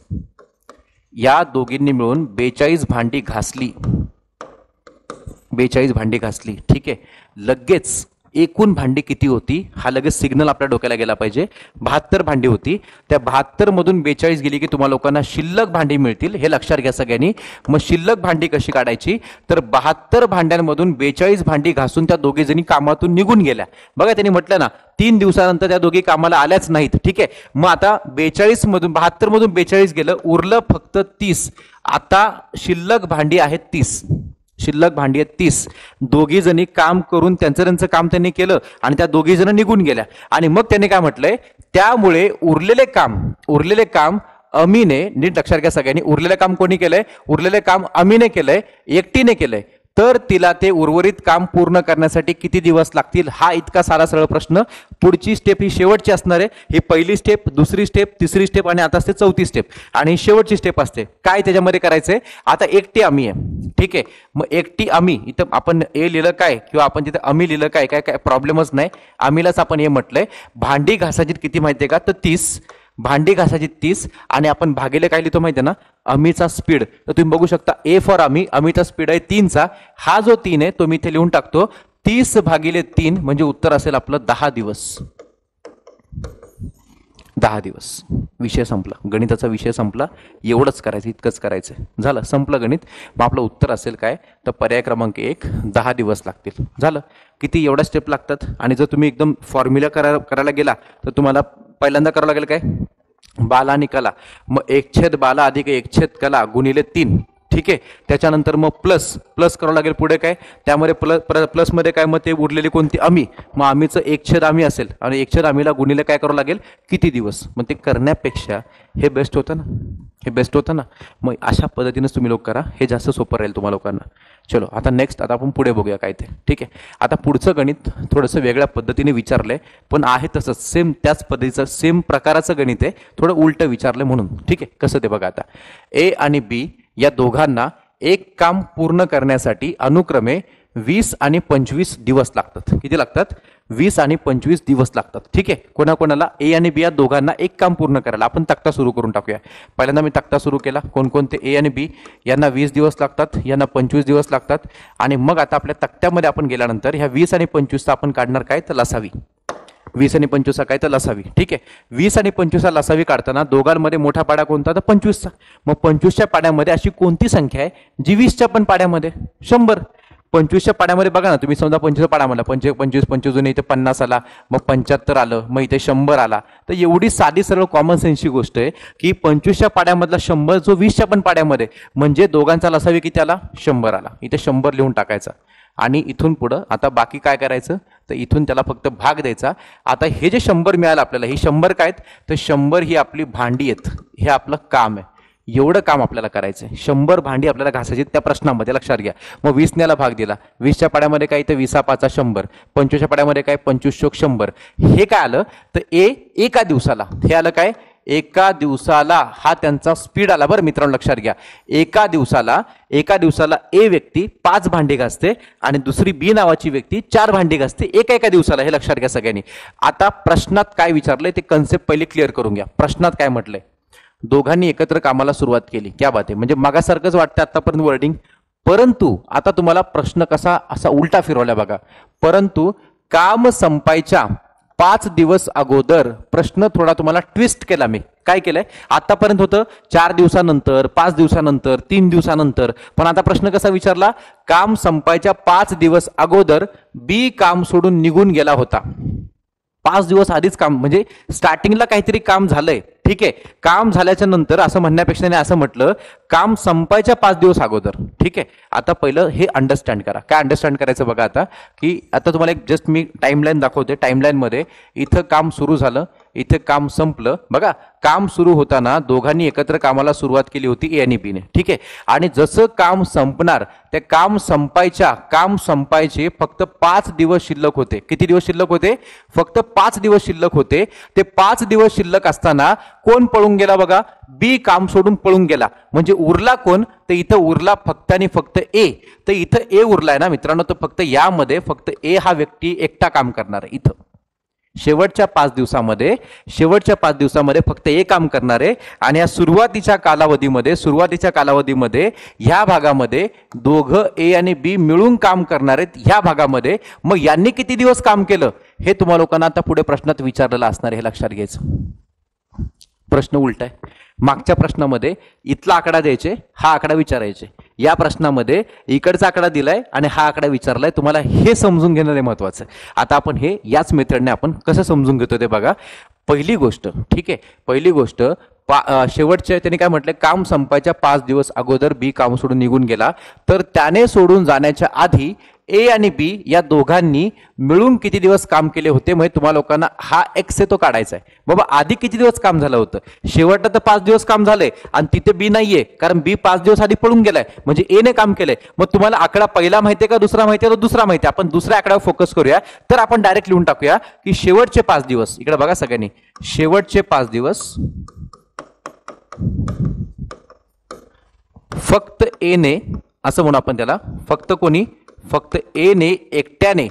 या दोघींनी मिळून 42 भांडी घासली, 42 भांडी घासली. ठीक आहे. लगेच एकूण भांडी किती होती हा लगेच सिग्नल आपल्या डोक्याला गेला पाहिजे. 72 भांडी होती. त्या 72 मधून 42 गेली की तुम्हाला लोकांना शिल्लक भांडी मिळतील, हे लक्षात घ्या सगळ्यांनी. मग शिल्लक भांडी कशी काढायची, तर 72 भांड्यांमधून 42 भांडी घासून त्या दोघी जणी कामातून निघून गेल्या. बघा त्यांनी म्हटलं ना 3 दिवसानंतर त्या दोघी कामाला आल्याच नाहीत. ठीक आहे, मग आता 42 मधून 72 मधून 42 गेलं, उरलं फक्त 30. आता शिल्लक भांडी आहेत 30. शिल्लक भांडी आहेत 30. दोघी जणी काम करून त्यांचं काम त्यांनी केलं आणि त्या दोघी जण निघून गेल्या. आणि मग त्यांनी काय म्हटलंय, त्यामुळे उरलेले काम अमीने, नीट लक्षात घ्या सगळ्यांनी, उरलेलं काम कोणी केलंय, उरलेले काम अमीने केलंय, एकटीने केलंय. तर तिला ते उर्वरित काम पूर्ण करण्यासाठी किती दिवस लागतील, हा इतका सारा सरळ प्रश्न. पुढची स्टेप ही शेवटची असणार आहे. ही पहिली स्टेप, दुसरी स्टेप, तिसरी स्टेप आणि आता असते चौथी स्टेप आणि शेवटची स्टेप असते. काय त्याच्यामध्ये करायचंय, आता एकटी अमी आहे. ठीक आहे, मग एकटी अमी, इथं आपण ए लिहिलं काय किंवा आपण तिथं अमी लिहिलं काय, काय काय प्रॉब्लेमच नाही. अमीलाच आपण हे म्हटलंय. भांडी घासायची किती माहितीये का, तर 30. भांडी घासायची 30 आणि आपण भागिले काय लिहितो माहिती आहे ना, अमीचा स्पीड. तर तुम्ही बघू शकता ए फॉर अमीचा स्पीड आहे 3चा. हा जो 3 आहे तो मी इथे लिहून टाकतो. 30 भागिले 3 म्हणजे उत्तर असेल आपलं 10 दिवस. 10 दिवस. विषय संपला, गणिताचा विषय संपला. एवढंच करायचं, इतकंच करायचं, झालं, संपलं गणित. मग आपलं उत्तर असेल काय, तर पर्याय क्रमांक 1, 10 दिवस लागतील. झालं. किती, एवढ्या स्टेप लागतात. आणि जर तुम्ही एकदम फॉर्म्युला करायला गेला तर तुम्हाला पहिल्यांदा करावं लागेल काय, बाला आणि कला. मग 1/12 अधिक 1/कला गुणिले 3. ठीक आहे, त्याच्यानंतर मग प्लस करावं लागेल पुढे काय, त्यामध्ये प्लस मध्ये काय, मग ते उरलेली कोणती अमी, मग अमीचं 1/आमी असेल आणि 1/आमीला गुणिले काय करावं लागेल, किती दिवस. मग ते करण्यापेक्षा हे बेस्ट होतं ना, मग अशा पद्धतीनेच तुम्ही लोक करा, हे जास्त सोपं राहील तुम्हाला लोकांना. चलो आता नेक्स्ट, आता आपण पुढे बघूया काय ते. ठीक आहे, आता पुढचं गणित थोडंसं वेगळ्या पद्धतीने विचारलंय, पण आहे तसंच सेम त्याच पद्धतीचं सेम प्रकाराचं गणित आहे, थोडं उलटं विचारलंय म्हणून. ठीक आहे, कसं ते बघा. आता ए आणि बी या दोघांना एक काम पूर्ण करण्यासाठी अनुक्रमे 20 आणि 25 दिवस लागतात. किती लागतात, 20 आणि 25 दिवस लागतात. ठीक आहे, कोणाकोणाला, ए आणि बी या दोघांना एक काम पूर्ण करायला. आपण तक्ता सुरू करून टाकूया. पहिल्यांदा मी तक्ता सुरू केला. कोणकोणते, ए आणि बी यांना 20 दिवस लागतात, यांना 25 दिवस लागतात. आणि मग आता आपल्या तक्त्यामध्ये आपण गेल्यानंतर ह्या 20 आणि 25चा आपण काढणार काय, तर लसावी. 20 आणि 25चा काय, तर लसावी. ठीक आहे, 20 आणि 25चा लसावी काढताना दोघांमध्ये मोठा पाडा कोणता, तर 25चा. मग 25च्या पाड्यामध्ये अशी कोणती संख्या आहे जी 20च्या पण पाड्यामध्ये, 100. 25च्या पाड्यामध्ये बघा ना, तुम्ही समजा 25 पाडा म्हणला, 25 जुने इथे 50 आला, मग 75 आलं, मग इथे 100 आला. तर एवढी साधी सरळ कॉमन सेन्सची गोष्ट आहे की 25च्या पाड्यामधला 100 जो 20च्या पण पाड्यामध्ये, म्हणजे दोघांचा लसावी किती आला, 100 आला. इथे 100 लिहून टाकायचा. आणि इथून पुढं आता बाकी काय करायचं, तर इथून त्याला फक्त भाग द्यायचा. आता हे जे 100 मिळालं आपल्याला, ही 100 काय आहेत, तर 100 ही आपली भांडी आहेत, हे आपलं काम आहे. एवढं काम आपल्याला करायचं आहे. 100 भांडी आपल्याला घासायची त्या प्रश्नामध्ये, लक्षात घ्या. मग 20 न्याला भाग दिला, 20च्या पाड्यामध्ये काय, तर 20/5 100, 25च्या पाड्यामध्ये काय, 25/100. हे काय आलं, तर एका दिवसाला, हे आलं काय, एका दिवसाला. हा त्यांचा स्पीड आला. बरं मित्रांनो लक्षात घ्या, एका दिवसाला ए व्यक्ती 5 भांडी घासते आणि दुसरी बी नावाची व्यक्ती 4 भांडी घासते एका दिवसाला. हे लक्षात घ्या सगळ्यांनी. आता प्रश्नात काय विचारलंय ते कन्सेप्ट पहिले क्लिअर करून घ्या. प्रश्नात काय म्हटलंय, दोघांनी एकत्र कामाला सुरुवात केली. क्या बात आहे, म्हणजे मागासारखंच वाटतं आतापर्यंत वर्डिंग. परंतु आता तुम्हाला प्रश्न कसा असा उलटा फिरवला बघा. परंतु काम संपायच्या 5 दिवस अगोदर, प्रश्न थोडा तुम्हाला ट्विस्ट केला मी. काय केलंय, आतापर्यंत होतं 4 दिवसानंतर, 5 दिवसानंतर, 3 दिवसानंतर, पण आता प्रश्न कसा विचारला, काम संपायच्या 5 दिवस अगोदर बी काम सोडून निघून गेला होता. 5 दिवस आधीच काम, म्हणजे स्टार्टिंगला काहीतरी काम झालंय. ठीक आहे, काम झाल्याच्या नंतर असं म्हणण्यापेक्षा नाही असं म्हटलं, काम संपायच्या 5 दिवस अगोदर. ठीक आहे, आता पहिलं हे अंडरस्टँड करा. काय अंडरस्टँड करायचं बघा. आता की आता तुम्हाला एक जस्ट मी टाइमलाईन दाखवते. टाइमलाईन मध्ये इथं काम सुरू झालं, इथे काम संपलं. बघा, काम सुरू होताना दोघांनी एकत्र कामाला सुरुवात केली होती ए आणि बी ने. ठीक आहे, आणि जसं काम संपणार, ते काम संपायचे फक्त 5 दिवस शिल्लक होते. किती दिवस शिल्लक होते, फक्त 5 दिवस शिल्लक होते. ते 5 दिवस शिल्लक असताना कोण पळून गेला बघा, बी काम सोडून पळून गेला. म्हणजे उरला कोण, तर इथं उरला फक्त आणि फक्त ए. तर इथं ए उरलाय ना मित्रांनो, तर फक्त यामध्ये फक्त ए हा व्यक्ती एकटा काम करणार आहे. इथं शेवटच्या 5 दिवसामध्ये फक्त एक काम करणारे आणि या सुरुवातीच्या कालावधीमध्ये ह्या भागामध्ये दोघं ए आणि बी मिळून काम करणारे ह्या भागामध्ये, मग यांनी किती दिवस काम केलं हे तुम्हा लोकांना आता पुढे प्रश्नात विचारलेलं असणार, हे लक्षात घ्यायचं. प्रश्न उलटा आहे. मागच्या प्रश्नामध्ये इथला आकडा द्यायचे, हा आकडा विचारायचे. या प्रश्नामध्ये इकडचा आकडा दिलाय आणि हा आकडा विचारलाय. तुम्हाला हे समजून घेणं महत्वाचं आहे. आता आपण हे याच मेथडने आपण कसं समजून घेतो ते बघा. पहिली गोष्ट, ठीक आहे, पहिली गोष्ट शेवटच्या त्यांनी काय म्हटलं, काम संपायच्या 5 दिवस अगोदर बी काम सोडून निघून गेला, तर त्याने सोडून जाण्याच्या आधी ए आणि बी या दोघांनी मिळून किती दिवस काम केले होते. म्हणजे तुम्हाला लोकांना हा एक्स आहे तो काढायचा आहे. बाबा आधी किती दिवस काम झालं होतं, शेवटला तर 5 दिवस काम झालंय आणि तिथे बी नाहीये, कारण बी 5 दिवस आधी पळून गेलाय, म्हणजे ए ने काम केलंय. मग तुम्हाला आकडा पहिला माहितीये का दुसरा माहितीये, तर दुसरा माहिती आहे. आपण दुसऱ्या आकड्यावर फोकस करूया. तर आपण डायरेक्ट लिहून टाकूया की शेवटचे 5 दिवस, इकडे बघा सगळ्यांनी, शेवटचे 5 दिवस फक्त ए ने, असं म्हणू आपण त्याला, फक्त कोणी, फक्त ए ने एकट्याने,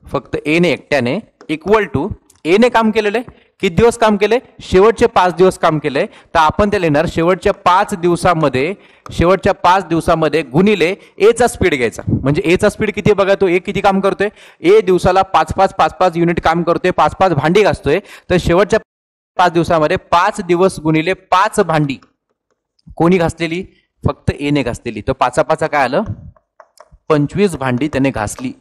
फक्त ए ने एकट्याने इक्वल टू ए ने काम केलेले किती दिवस काम केले, शेवटचे 5 दिवस काम केले. तर आपण ते लिहिणार शेवटच्या 5 दिवसामध्ये गुणिले ए चा स्पीड घ्यायचा. म्हणजे ए चा स्पीड किती बघा, तो ए किती काम करतोय, ए दिवसाला 5-5 युनिट काम करतोय, 5-5 भांडी घासतोय. तर शेवटच्या 5 दिवसामध्ये 5 दिवस गुणिले 5 भांडी कोणी घासलेली, फक्त ए ने घासलेली. तर 5-5 काय आलं, 25 भांडी त्याने घासली.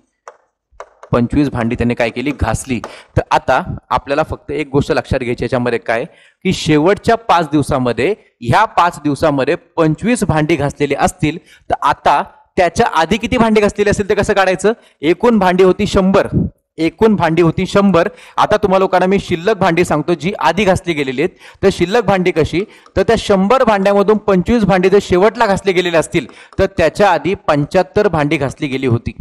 25 भांडी त्याने काय केली, घासली. तर आता आपल्याला फक्त एक गोष्ट लक्षात घ्यायची याच्यामध्ये काय, की शेवटच्या 5 दिवसामध्ये, ह्या 5 दिवसामध्ये 25 भांडी घासलेली असतील, तर आता त्याच्या आधी किती भांडी घासलेली असेल ते कसं काढायचं. एकूण भांडी होती 100. आता तुम्हाला लोकांना मी शिल्लक भांडी सांगतो जी आधी घासली गेलेली आहेत. तर शिल्लक भांडी कशी, तर त्या 100 भांड्यामधून 25 भांडी जर शेवटला घासली गेलेली असतील, तर त्याच्या आधी 75 भांडी घासली गेली होती.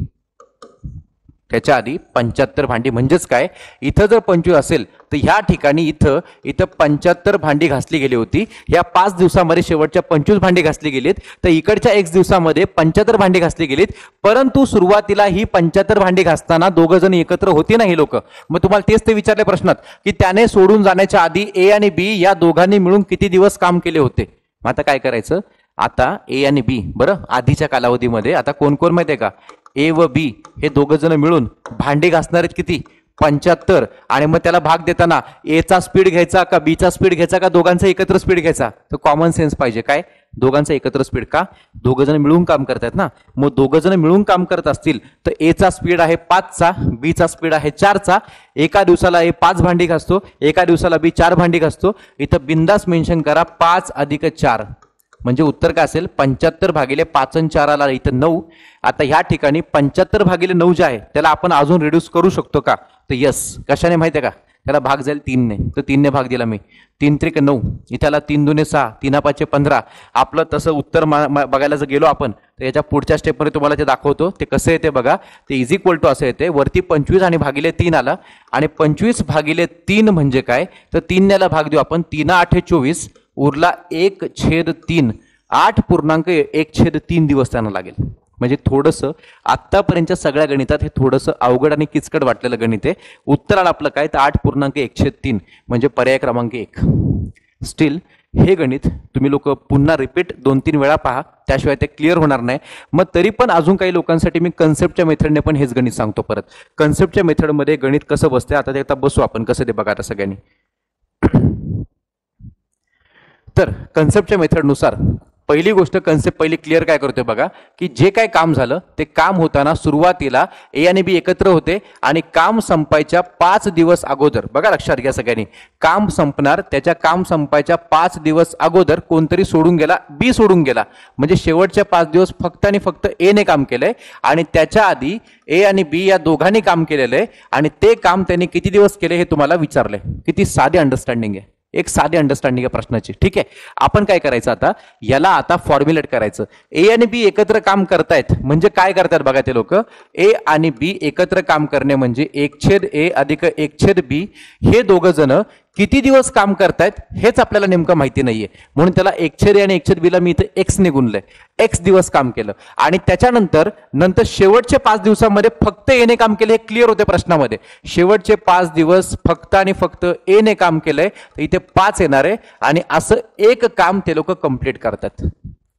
त्याच्या आधी 75 भांडी, म्हणजेच काय, इथं जर 25 असेल तर ह्या ठिकाणी इथं 75 भांडी घासली गेली होती. या 5 दिवसामध्ये शेवटच्या 25 भांडी घासली गेलीत, तर इकडच्या एक दिवसामध्ये 75 भांडी घासली गेलीत. परंतु सुरुवातीला ही 75 भांडी घासताना दोघं जण एकत्र होती ना ही लोक. मग तुम्हाला तेच ते विचारले प्रश्नात की त्याने सोडून जाण्याच्या आधी ए आणि बी या दोघांनी मिळून किती दिवस काम केले होते. मग आता काय करायचं, आता ए आणि बी, बरं आधीच्या कालावधीमध्ये आता कोण कोण माहितीये का, ए व बी हे दोघं जण मिळून भांडी घासणार आहेत किती, 75. आणि मग त्याला भाग देताना ए चा स्पीड घ्यायचा का बी चा स्पीड घ्यायचा का दोघांचा एकत्र स्पीड घ्यायचा. तर कॉमन सेन्स पाहिजे, काय, दोघांचा एकत्र स्पीड. का, दोघं जण मिळून काम करतात ना. मग दोघं जण मिळून काम करत असतील तर ए चा स्पीड आहे 5चा, बी चा स्पीड आहे 4चा. एका दिवसाला ए 5 भांडी घासतो, एका दिवसाला बी 4 भांडी घासतो. इथं बिंदास मेन्शन करा 5 अधिक 4, म्हणजे उत्तर काय असेल, 75 भागिले 5 आणि 4 आला इथं 9. आता ह्या ठिकाणी 75 भागिले 9 जे आहे त्याला आपण अजून रिड्यूस करू शकतो का, तर यस. कशाने माहितीये का, त्याला भाग जाईल 3 ने. तर 3 ने भाग दिला मी, 3 त्रिक 9, इथला 3 दुने 6, 3 5 15. आपलं तसं उत्तर बघायला जर गेलो आपण तर याच्या पुढच्या स्टेपमध्ये तुम्हाला ते दाखवतो ते कसं येते बघा. ते इज इक्वल टू असं येते, वरती 25 आणि भागिले 3 आला, आणि 25 भागिले 3 म्हणजे काय, तर 3 नेला भाग देऊ आपण, 3 8 24, उरला 1/3, 8.1/3 दिवस त्यांना लागेल. म्हणजे थोडंसं आतापर्यंतच्या सगळ्या गणितात हे थोडंसं अवघड आणि किचकट वाटलेलं गणित आहे. उत्तर आलं आपलं काय, तर 8.1/3, म्हणजे पर्याय क्रमांक 1. स्टील हे गणित तुम्ही लोक पुन्हा रिपीट 2-3 वेळा पहा, त्याशिवाय ते क्लिअर होणार नाही. मग तरी पण अजून काही लोकांसाठी मी कन्सेप्टच्या मेथडने पण हेच गणित सांगतो परत. कन्सेप्टच्या मेथडमध्ये गणित कसं बसते आता ते बसू आपण, कसं ते बघा आता सगळ्यांनी. तर कन्सेप्टच्या मेथडनुसार पहिली गोष्ट, कन्सेप्ट पहिली क्लिअर काय करतोय बघा, की जे काय काम झालं ते काम होताना सुरुवातीला ए आणि बी एकत्र होते आणि काम संपायच्या 5 दिवस अगोदर, बघा लक्षात घ्या सगळ्यांनी, काम संपणार त्याच्या काम संपायच्या 5 दिवस अगोदर कोणतरी सोडून गेला, बी सोडून गेला. म्हणजे शेवटच्या 5 दिवस फक्त आणि फक्त ए ने काम केलंय आणि त्याच्या आधी ए आणि बी या दोघांनी काम केलेलं आहे आणि ते काम त्यांनी किती दिवस केले हे तुम्हाला विचारलंय. किती साधी अंडरस्टँडिंग आहे, एक साधी अंडरस्टँडिंग आहे प्रश्नाची. ठीक आहे, आपण काय करायचं आता, याला आता फॉर्म्युलेट करायचं. ए आणि बी एकत्र काम करतायत म्हणजे काय करतात बघा ते लोक, ए आणि बी एकत्र काम करणे म्हणजे 1/a अधिक 1/b. हे दोघं जण किती दिवस काम करतायत हेच आपल्याला नेमकं माहिती नाहीये, म्हणून त्याला 1/a आणि 1/b ला मी इथे x ने गुणलंय. x दिवस काम केलं आणि त्याच्यानंतर शेवटचे 5 दिवसामध्ये फक्त a ने काम केलं, हे क्लिअर होते प्रश्नामध्ये. शेवटचे 5 दिवस फक्त आणि फक्त a ने काम केलंय, तर इथे 5 येणार आहे आणि असं एक काम ते लोक कंप्लीट करतात.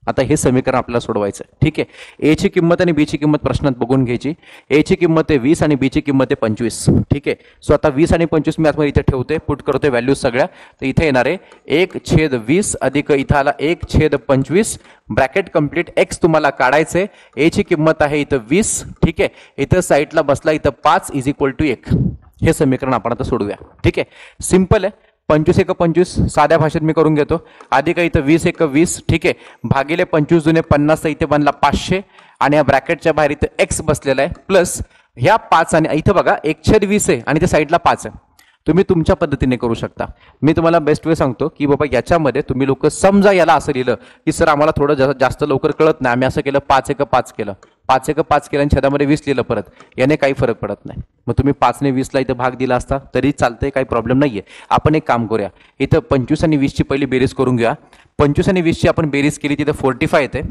आता हे समीकरण आपल्याला सोडवायचं आहे. ठीक आहे, ए ची किंमत आणि बी ची किंमत प्रश्नात बघून घ्यायची. ए ची किंमत आहे 20 आणि बी ची किंमत आहे 25. ठीक आहे, सो आता 20 आणि 25 मी आतमध्ये इथे ठेवते, पुट करतोय व्हॅल्यूज सगळ्या. तर इथे येणार आहे 1/20 अधिक इथं आला 1/25 ब्रॅकेट कंप्लीट. एक्स तुम्हाला काढायचंय. ए ची किंमत आहे इथं 20. ठीक आहे, इथं साईडला बसला इथं 5 इज इक्वल टू 1. हे समीकरण आपण आता सोडूया. ठीक आहे, सिंपल आहे. 25 × 25 साध्या भाषेत मी करून घेतो. अधिक इथं 20 × 20. ठीक आहे, भागिले 25 × 50 इथे बनला 500 आणि या ब्रॅकेटच्या बाहेर इथं एक्स बसलेला आहे प्लस ह्या 5 आणि इथं बघा 1/20 आहे आणि त्या साईडला 5 आहे. तुम्ही तुमच्या पद्धतीने करू शकता. मी तुम्हाला बेस्ट वे सांगतो की बाबा याच्यामध्ये तुम्ही लोक समजा याला असं लिहिलं की सर आम्हाला थोडं जास्त लवकर कळत नाही, आम्ही असं केलं 5 × 5 केलं, 5 × 5 केलं आणि छेदामध्ये 20 लिहिलं परत, याने काही फरक पडत नाही. मग तुम्ही 5 ने 20 ला इथं भाग दिला असता तरी चालतंय, काही प्रॉब्लेम नाहीये. आपण एक काम करूया, इथं 25 आणि 20 ची पहिली बेरीज करून घ्या. 25 आणि 20 ची आपण बेरीज केली तिथं 45 येते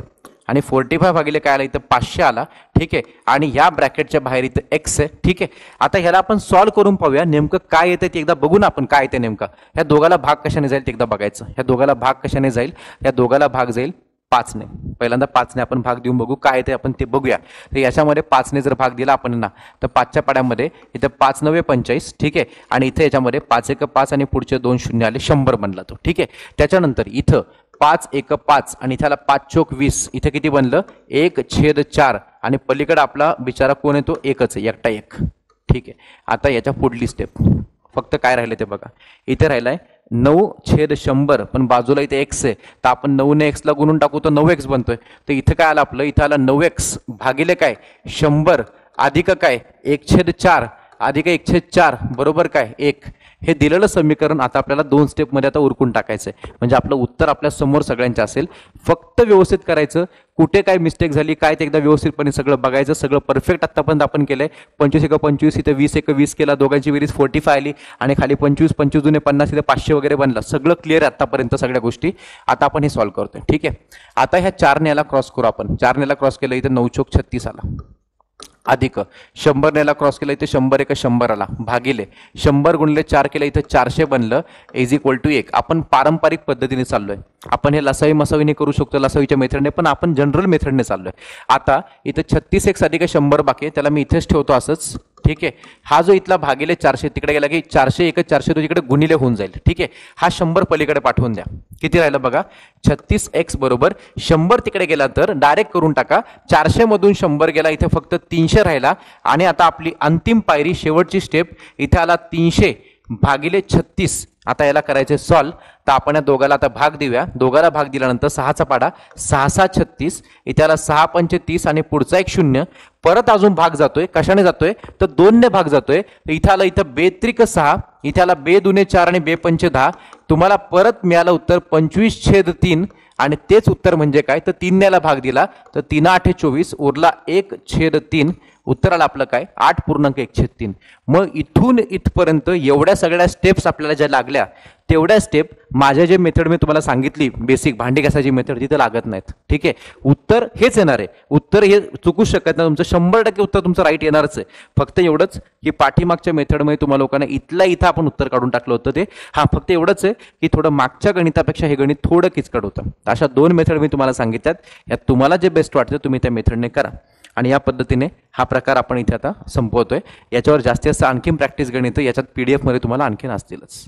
आणि 45 भागिले काय आला इथं 500 आला. ठीक आहे, आणि ह्या ब्रॅकेटच्या बाहेर इथं एक्स आहे. ठीक आहे, आता ह्याला आपण सॉल्व्ह करून पाहूया नेमकं काय येतं ते एकदा बघू ना आपण, काय येते नेमका. ह्या दोघाला भाग कशाने जाईल ते एकदा बघायचं. ह्या दोघाला भाग कशाने जाईल, ह्या दोघाला भाग जाईल 5 ने. पहिल्यांदा 5 ने आपण भाग देऊन बघू काय येते आपण ते बघूया. तर याच्यामध्ये 5 ने जर भाग दिला आपण ना, तर 5च्या पाड्यामध्ये इथं 5 × 9 = 45. ठीक आहे, आणि इथे याच्यामध्ये 5 × 5 आणि पुढचे 2 शून्य आले, 100 बनला तो. ठीक आहे, त्याच्यानंतर इथं 5 × 5 आणि इथला 5 × 20 इथे किती बनलं 1/4 आणि पलीकडे आपला बिचारा कोण आहे तो एकच आहे, एकटा एक. ठीक आहे, आता याच्या पुढली स्टेप फक्त काय राहिले ते बघा. इथे राहिलाय 9/100 पण बाजूला इथे एक्स आहे, तर आपण 9 ने एक्स ला गुणून टाकू तर 9x बनतोय. तर इथे काय आलं आपलं, इथं आला 9x भागिले काय 100 अधिक काय 1/4 अधिक 1/4 बरोबर काय 1. हे दिलेलं समीकरण आता आपल्याला 2 स्टेपमध्ये आता उरकून टाकायचंय, म्हणजे आपलं उत्तर आपल्या समोर सगळ्यांचे असेल. फक्त व्यवस्थित करायचं, कुठे काय मिस्टेक झाली काय ते एकदा व्यवस्थितपणे सगळं बघायचं. सगळं परफेक्ट आतापर्यंत आपण केलंय. 25 × 25 इथे 20 × 20 केला, दोघांची बेरीज 45 आली आणि खाली 25 25 × 50 इथे 500 वगैरे बनला. सगळं क्लिअर आहे आतापर्यंत सगळ्या गोष्टी. आता आपण हे सॉल्व्ह करतोय. ठीक आहे, आता ह्या 4 ने याला क्रॉस करू आपण. 4 ने याला क्रॉस केलं इथे 9×36 आला अधिक 100 ने याला क्रॉस केलं इथे 100 × 100 आला भागिले 100 × 4 केलं इथे 400 बनलं इज इक्वल टू 1. आपण पारंपरिक पद्धतीने चाललोय. आपण हे लसावी मसावीने करू शकतो, लसावीच्या मेथडने, पण आपण जनरल मेथडने चाललोय. आता इथे 36x अधिक 100 बाकी आहे, त्याला मी इथेच ठेवतो असंच. ठीक आहे, हा जो इथला भागिले 400 तिकडे गेला की 400 × 400 तो तिकडे गुणिले होऊन जाईल. ठीक आहे, हा 100 पलीकडे पाठवून द्या. किती राहिलं बघा 36x बरोबर 100 तिकडे गेला तर डायरेक्ट करून टाका. 400 मधून 100 गेला, इथे फक्त 300 राहिला आणि आता आपली अंतिम पायरी शेवटची स्टेप इथे आला 300 भागिले 36. आता याला करायचे सॉल्व, तर आपण या दोघाला आता भाग देऊया. दोघाला भाग दिल्यानंतर 6चा पाडा 6 × 6 = 36, इथे आला 6 × 5 = 30 आणि पुढचा एक 0. परत अजून भाग जातोय, कशाने जातोय तर 2 ने भाग जातोय. तर इथे आला इथं 2 × 6, इथे आला 2 × 2 = 4 आणि 2 × 5 = 10. तुम्हाला परत मिळालं उत्तर 25/3 आणि तेच उत्तर म्हणजे काय तर 3 ने याला भाग दिला तर 3 × 8 = 24 उरला 1/3. उत्तर आलं आपलं काय 8.1/3. मग इथून इथपर्यंत एवढ्या सगळ्या स्टेप्स आपल्याला ज्या लागल्या तेवढ्या स्टेप माझ्या जे मेथड मी तुम्हाला सांगितली बेसिक भांडी घासायची मेथड तिथं लागत नाहीत. ठीक आहे, उत्तर हेच येणार आहे. उत्तर हे चुकूच शकत नाही, तुमचं 100% उत्तर तुमचं राईट येणारच आहे. फक्त एवढंच की पाठीमागच्या मेथडमध्ये तुम्हाला लोकांना इथल्या इथं आपण उत्तर काढून टाकलं होतं ते. हा फक्त एवढंच आहे की थोडं मागच्या गणितापेक्षा हे गणित थोडं किचकट होतं. अशा 2 मेथड मी तुम्हाला सांगितल्यात, यात तुम्हाला जे बेस्ट वाटतं तुम्ही त्या मेथडने करा. आणि या पद्धतीने हा प्रकार आपण इथे आता संपवतोय. याच्यावर जास्तीत जास्त आणखीन प्रॅक्टिस गणित याच्यात PDF मध्ये तुम्हाला आणखीन असतीलच.